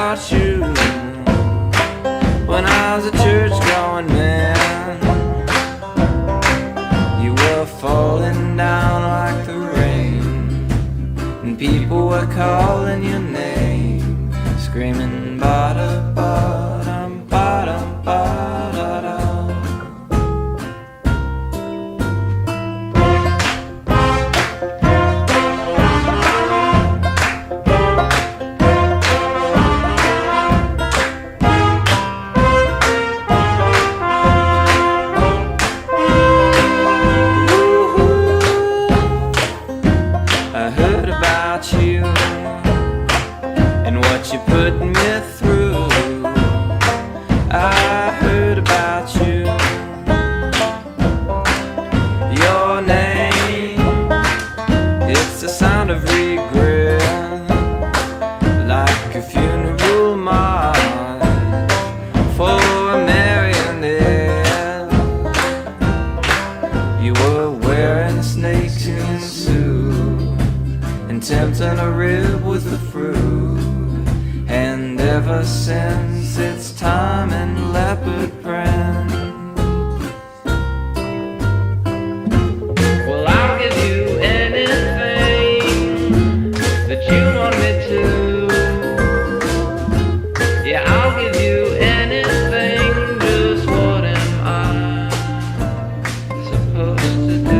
about you when I was a church-going man. You were falling down like the rain, and people were calling your name, screaming ba-da, ba-dum, ba-dum, ba-da-da. I heard about you and what you put me through. I heard about you. Your name, it's the sound of regret, like a funeral march for a marionette. You were wearing a snakeskin suit and tempting a rib with the fruit. And ever since it's time in leopard print. Well, I'll give you anything that you want me to. Yeah, I'll give you anything. Just what am I supposed to do?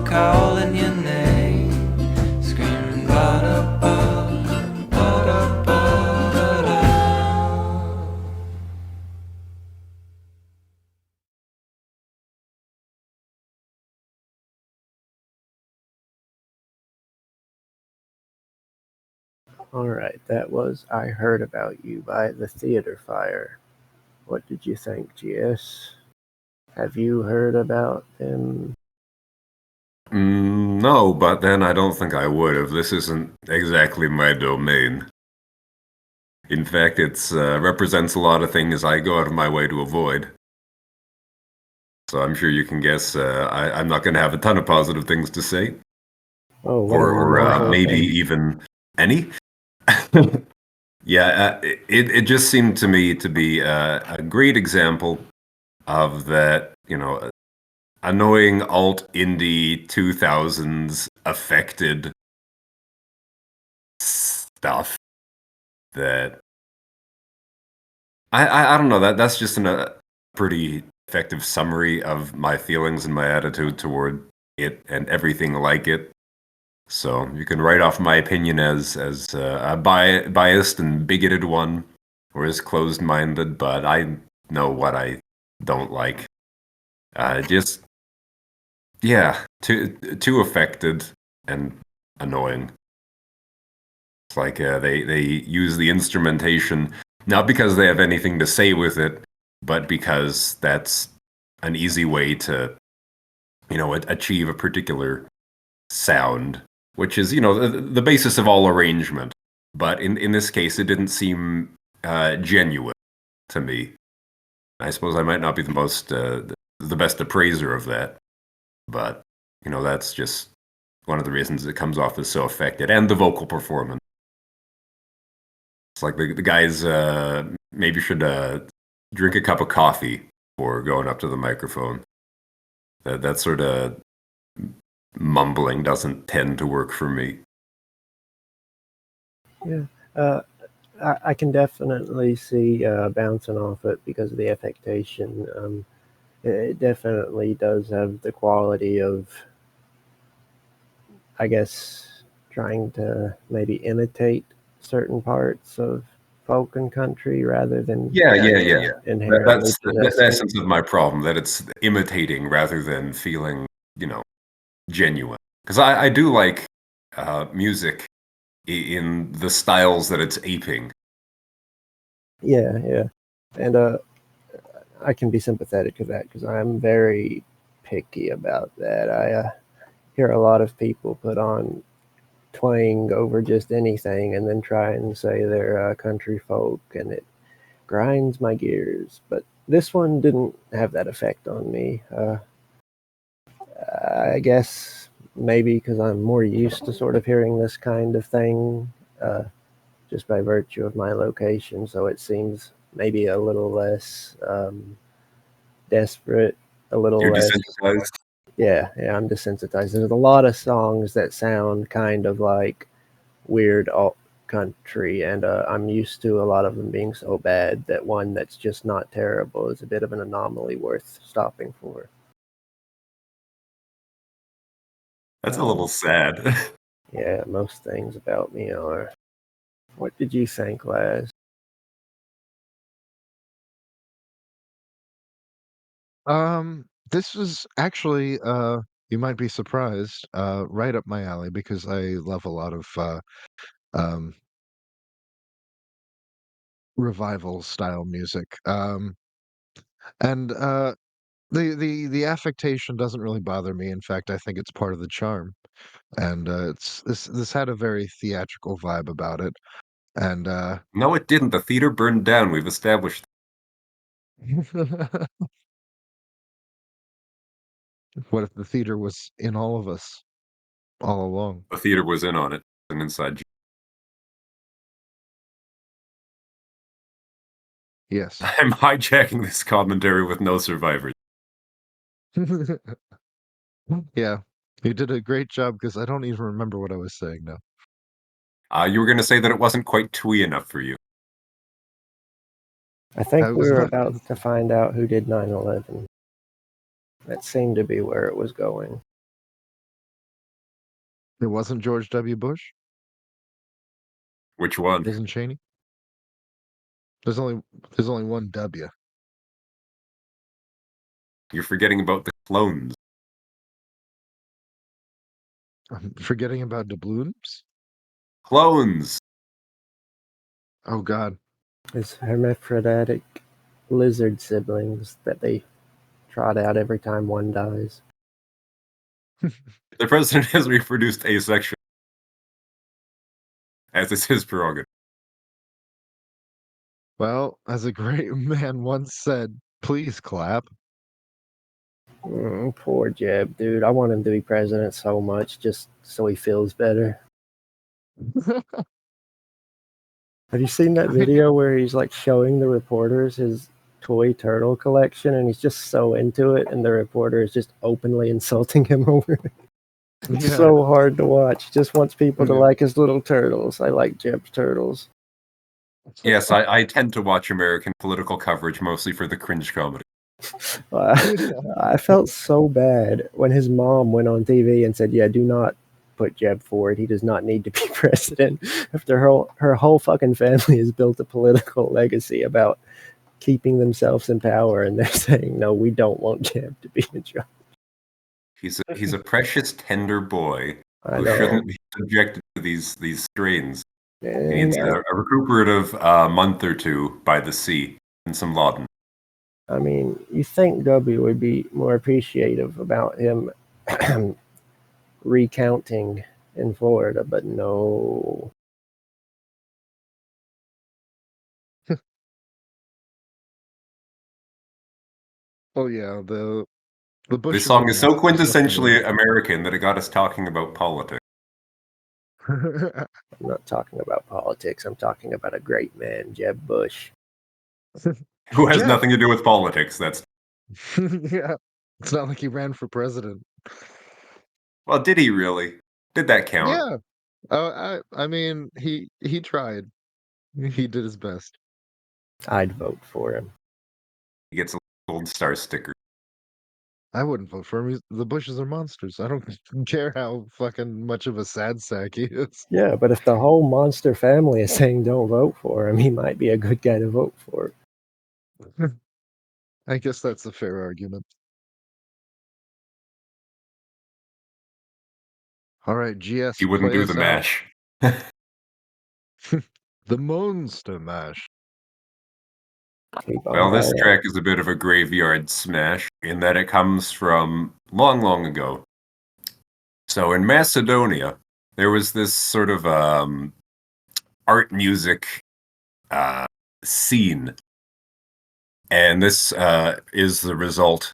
Calling your name, screaming ba-da-ba, ba-da-ba-da-da. Alright, that was I Heard About You by The Theater Fire. What did you think, GS? Have you heard about them? No, but then I don't think I would if this isn't exactly my domain. In fact, it represents a lot of things I go out of my way to avoid. So I'm sure you can guess I'm not going to have a ton of positive things to say. Oh, what Or maybe even any. Yeah, it just seemed to me to be a great example of that, annoying alt indie 2000s affected stuff that I don't know, that's just a pretty effective summary of my feelings and my attitude toward it and everything like it. So you can write off my opinion as a biased and bigoted one, or as closed-minded, but I know what I don't like. Just, yeah, too affected and annoying. It's like they use the instrumentation not because they have anything to say with it, but because that's an easy way to, achieve a particular sound, which is, the basis of all arrangement. But in this case, it didn't seem genuine to me. I suppose I might not be the best appraiser of that, but that's just one of the reasons it comes off as so affected, and the vocal performance. It's like the guys maybe should drink a cup of coffee before going up to the microphone. That sort of mumbling doesn't tend to work for me. Yeah. I can definitely see bouncing off it because of the affectation. It definitely does have the quality of, I guess, trying to maybe imitate certain parts of folk and country rather than Yeah. inherently That's the possessing. essence of my problem, that it's imitating rather than feeling, genuine. Because I do like music in the styles that it's aping. Yeah. And I can be sympathetic to that because I'm very picky about that. I hear a lot of people put on twang over just anything and then try and say they're country folk, and it grinds my gears. But this one didn't have that effect on me. I guess maybe because I'm more used to sort of hearing this kind of thing uh, just by virtue of my location, so it seems maybe a little less desperate, a little You're less. desensitized. Yeah, I'm desensitized. There's a lot of songs that sound kind of like weird alt country, and I'm used to a lot of them being so bad that one that's just not terrible is a bit of an anomaly worth stopping for. That's a little sad. Yeah, most things about me are. What did you think, Laz? This was actually, you might be surprised, right up my alley because I love a lot of um, revival style music. And the affectation doesn't really bother me. In fact, I think it's part of the charm. And it's this had a very theatrical vibe about it. And No, it didn't. The theater burned down. We've established. what if the theater was in all of us all along? The theater was in on it. An inside joke. Yes. I'm hijacking this commentary with no survivors. Yeah, you did a great job because I don't even remember what I was saying now. You were going to say that it wasn't quite twee enough for you. I think I we was were about about to find out who did 9/11. That seemed to be where it was going. It wasn't George W. Bush. Which one? Wasn't Cheney. There's only one W. You're forgetting about the clones. I'm forgetting about doubloons. Clones! Oh God. His hermaphroditic lizard siblings that they trot out every time one dies. The president has reproduced asexually, as is his prerogative. Well, as a great man once said, please clap. Poor Jeb, dude. I want him to be president so much just so he feels better. Have you seen that video where he's like showing the reporters his toy turtle collection and he's just so into it and the reporter is just openly insulting him over it? It's Yeah. so hard to watch. He just wants people to Yeah. like his little turtles. I like Jeb's turtles. Yes, I tend to watch American political coverage mostly for the cringe comedy. I felt so bad when his mom went on TV and said, "Yeah, do not put Jeb forward. He does not need to be president." After her whole fucking family has built a political legacy about keeping themselves in power, and they're saying, "No, we don't want Jeb to be in charge." He's a precious, tender boy I who know. shouldn't be subjected to these strains. He And needs a recuperative month or two by the sea and some laudanum. I mean, you think W would be more appreciative about him recounting in Florida, but no. Oh yeah, the Bush This song is so administration was nothing quintessentially American that it got us talking about politics. to I'm not talking about politics. I'm talking about a great man, Jeb Bush. Who has Jeb. nothing to do with politics. That's Yeah, it's not like he ran for president. Well, did he really? Did that count? Yeah. I mean, he tried. He did his best. I'd vote for him. He gets a gold star sticker. I wouldn't vote for him. The Bushes are monsters. I don't care how fucking much of a sad sack he is. Yeah, but if the whole monster family is saying don't vote for him, he might be a good guy to vote for. I guess that's a fair argument. All right, GS, He wouldn't play do us the out. mash. The Monster Mash. Keep on Well, this going. track is a bit of a graveyard smash in that it comes from long, long ago. So in Macedonia, there was this sort of art music scene. And this is the result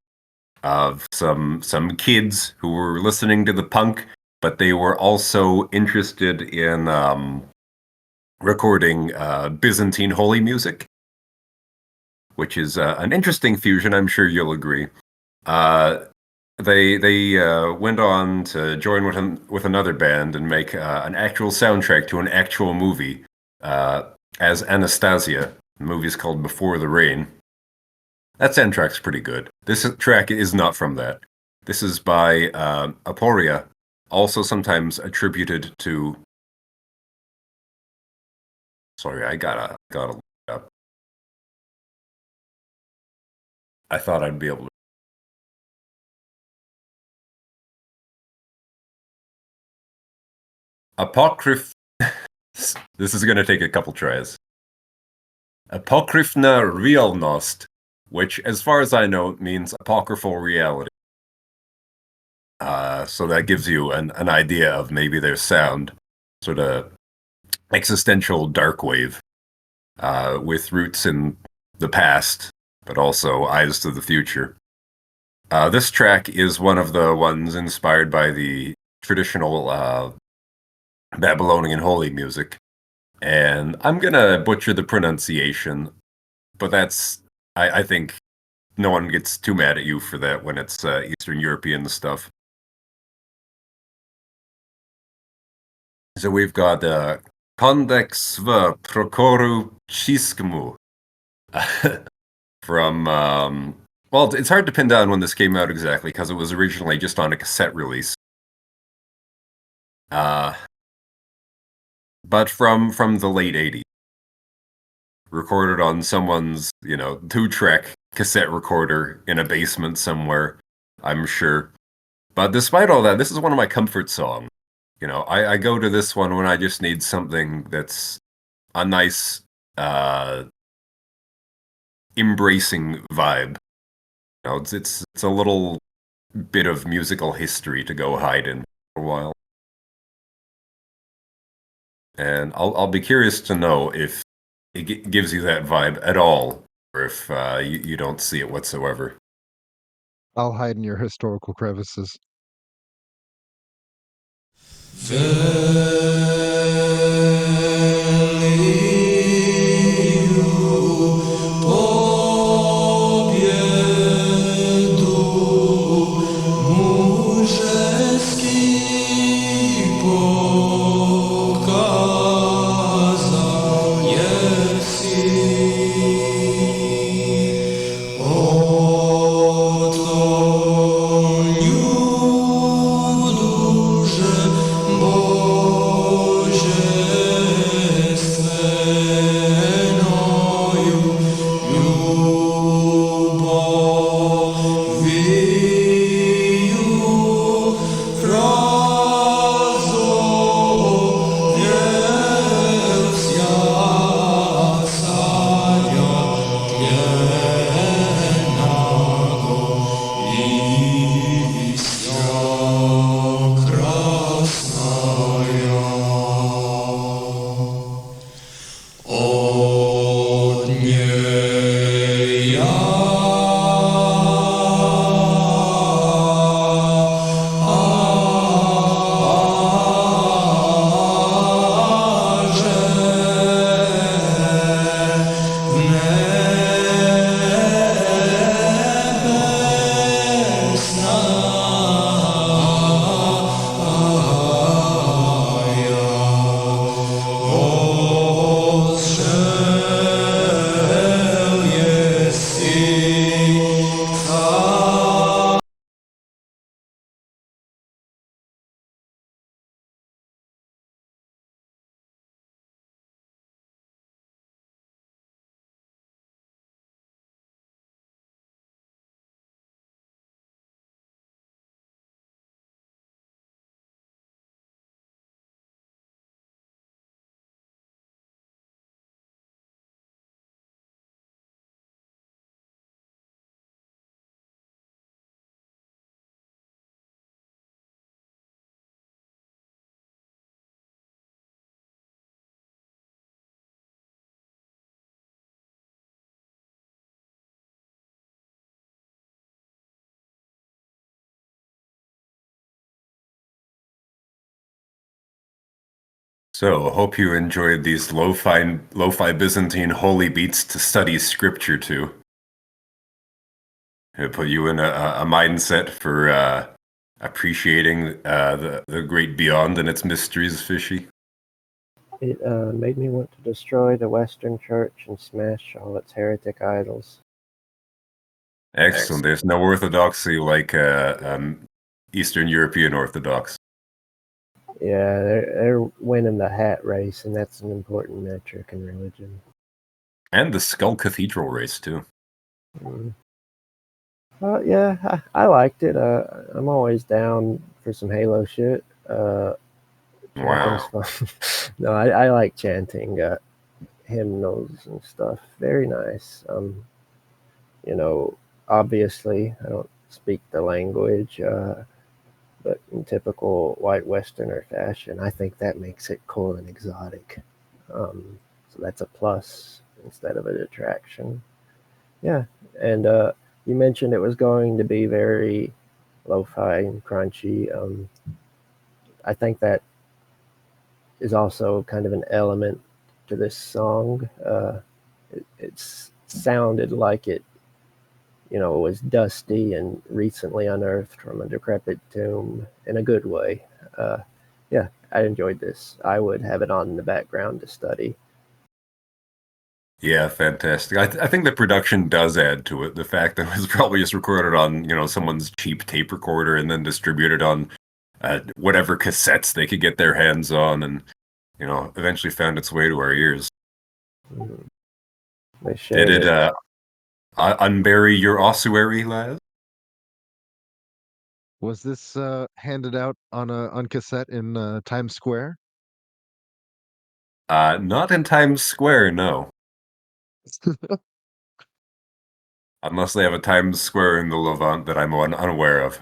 of some kids who were listening to the punk, but they were also interested in recording Byzantine holy music, which is an interesting fusion. I'm sure you'll agree. They went on to join with another band and make an actual soundtrack to an actual movie as Anastasia. The movie's called Before the Rain. That soundtrack's pretty good. This track is not from that. This is by Aporia, also sometimes attributed to... Sorry, I gotta look it up. I thought I'd be able to... Apocryph... This is gonna take a couple tries. Apocryphna realnost, which, as far as I know, means apocryphal reality. So that gives you an idea of maybe their sound, sort of existential dark wave, with roots in the past, but also eyes to the future. This track is one of the ones inspired by the traditional Babylonian holy music, and I'm gonna butcher the pronunciation, but that's, I think no one gets too mad at you for that when it's Eastern European stuff. So we've got Kondex v Prokoru Čiskmu from, well, it's hard to pin down when this came out exactly because it was originally just on a cassette release. But from the late 80s. Recorded on someone's, 2-track cassette recorder in a basement somewhere, I'm sure. But despite all that, this is one of my comfort songs. I go to this one when I just need something that's a nice, embracing vibe. It's a little bit of musical history to go hide in for a while. And I'll be curious to know if it gives you that vibe at all, or if you don't see it whatsoever. I'll hide in your historical crevices. So, hope you enjoyed these lo-fi Byzantine holy beats to study scripture to. It put you in a mindset for appreciating the great beyond and its mysteries, Fishy. It made me want to destroy the Western Church and smash all its heretic idols. Excellent. There's no orthodoxy like Eastern European Orthodox. Yeah, they're winning the hat race, and that's an important metric in religion. And the Skull Cathedral race, too. Mm. Yeah, I liked it. I'm always down for some Halo shit. Chanting's Wow. fun. No, I like chanting hymnals and stuff. Very nice. You know, obviously, I don't speak the language, but in typical white Westerner fashion, I think that makes it cool and exotic. So that's a plus instead of a detraction. Yeah, and you mentioned it was going to be very lo-fi and crunchy. I think that is also kind of an element to this song. It sounded like it, was dusty and recently unearthed from a decrepit tomb in a good way. Yeah, I enjoyed this. I would have it on in the background to study. Yeah, fantastic. I think the production does add to it. The fact that it was probably just recorded on, someone's cheap tape recorder and then distributed on whatever cassettes they could get their hands on, and eventually found its way to our ears. Mhm. They Did shared it it. unbury your ossuary, lad? Was this handed out on cassette in Times Square? Not in Times Square, no. Unless they have a Times Square in the Levant that I'm unaware of.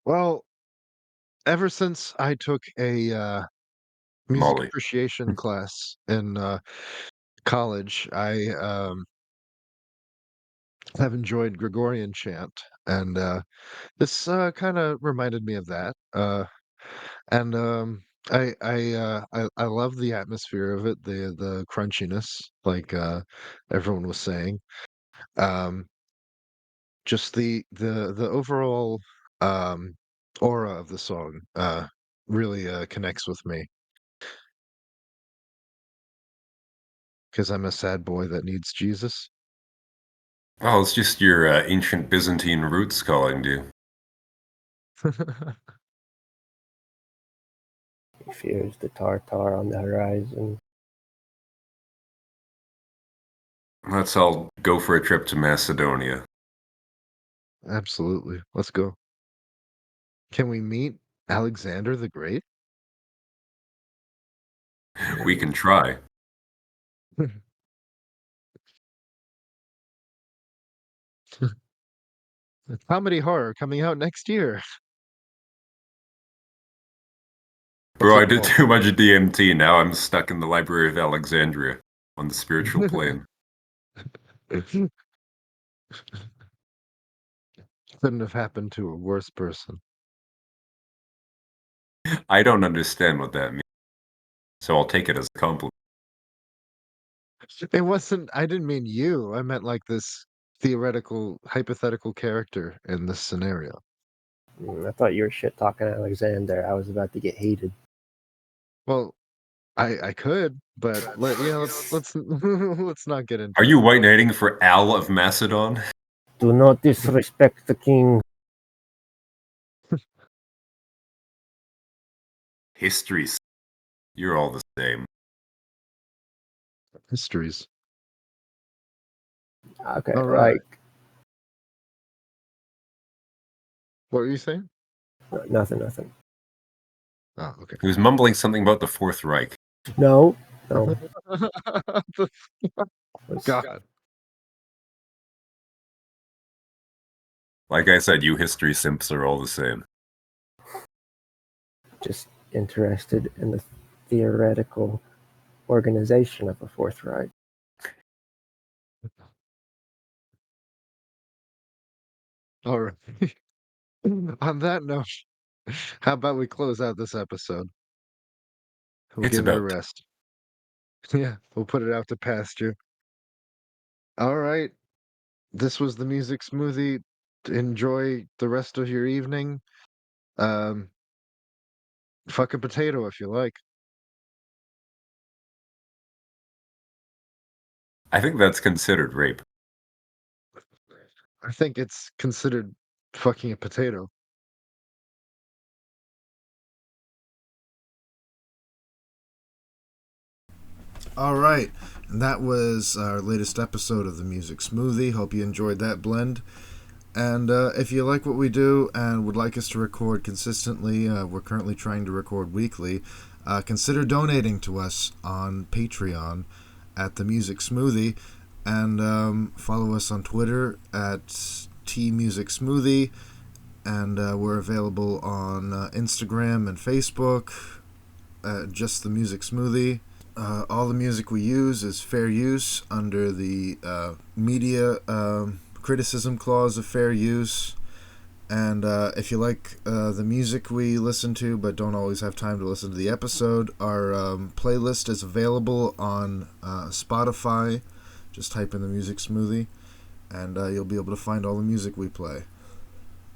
Well, ever since I took a music Molly. appreciation class in college, I have enjoyed Gregorian chant, and this kind of reminded me of that. And I love the atmosphere of it, the crunchiness, like everyone was saying. Um, just the overall um, aura of the song really connects with me because I'm a sad boy that needs Jesus. Oh, it's just your ancient Byzantine roots calling to you. He fears the Tartar on the horizon. Let's all go for a trip to Macedonia. Absolutely. Let's go. Can we meet Alexander the Great? We can try. Comedy horror coming out next year. What's Bro, I it did called? too much DMT. Now I'm stuck in the Library of Alexandria on the spiritual plane. Couldn't have happened to a worse person. I don't understand what that means, so I'll take it as a compliment. It wasn't, I didn't mean you. I meant like this theoretical, hypothetical character in this scenario. I thought you were shit talking Alexander. I was about to get heated. Well, I could, but let's let's not get into Are it. you white knighting for Al of Macedon? Do not disrespect the king. Histories. You're all the same. Histories. Okay, All right. like What were you saying? nothing. Oh, okay. He was mumbling something about the Fourth Reich. No. God. Like I said, you history simps are all the same. Just interested in the theoretical organization of a Fourth Reich. All right. On that note, how about we close out this episode? We'll It's give it a about rest. Yeah, we'll put it out to pasture. All right. This was the Music Smoothie. Enjoy the rest of your evening. Um, fuck a potato if you like. I think that's considered rape. I think it's considered fucking a potato. All right, and that was our latest episode of the Music Smoothie. Hope you enjoyed that blend. And if you like what we do and would like us to record consistently, we're currently trying to record weekly. Consider donating to us on Patreon at the Music Smoothie, and follow us on Twitter at tmusicsmoothie, and we're available on Instagram and Facebook at just the Music Smoothie. All the music we use is fair use under the media criticism clause of fair use. And if you like the music we listen to but don't always have time to listen to the episode, our playlist is available on Spotify. Just type in the Music Smoothie, and you'll be able to find all the music we play.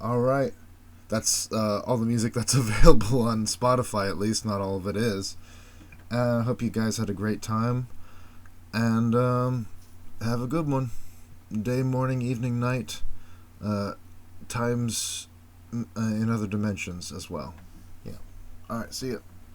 All right. That's all the music that's available on Spotify, at least. Not all of it is. I hope you guys had a great time, and have a good one. Day, morning, evening, night, times in other dimensions as well. Yeah. All right, see ya.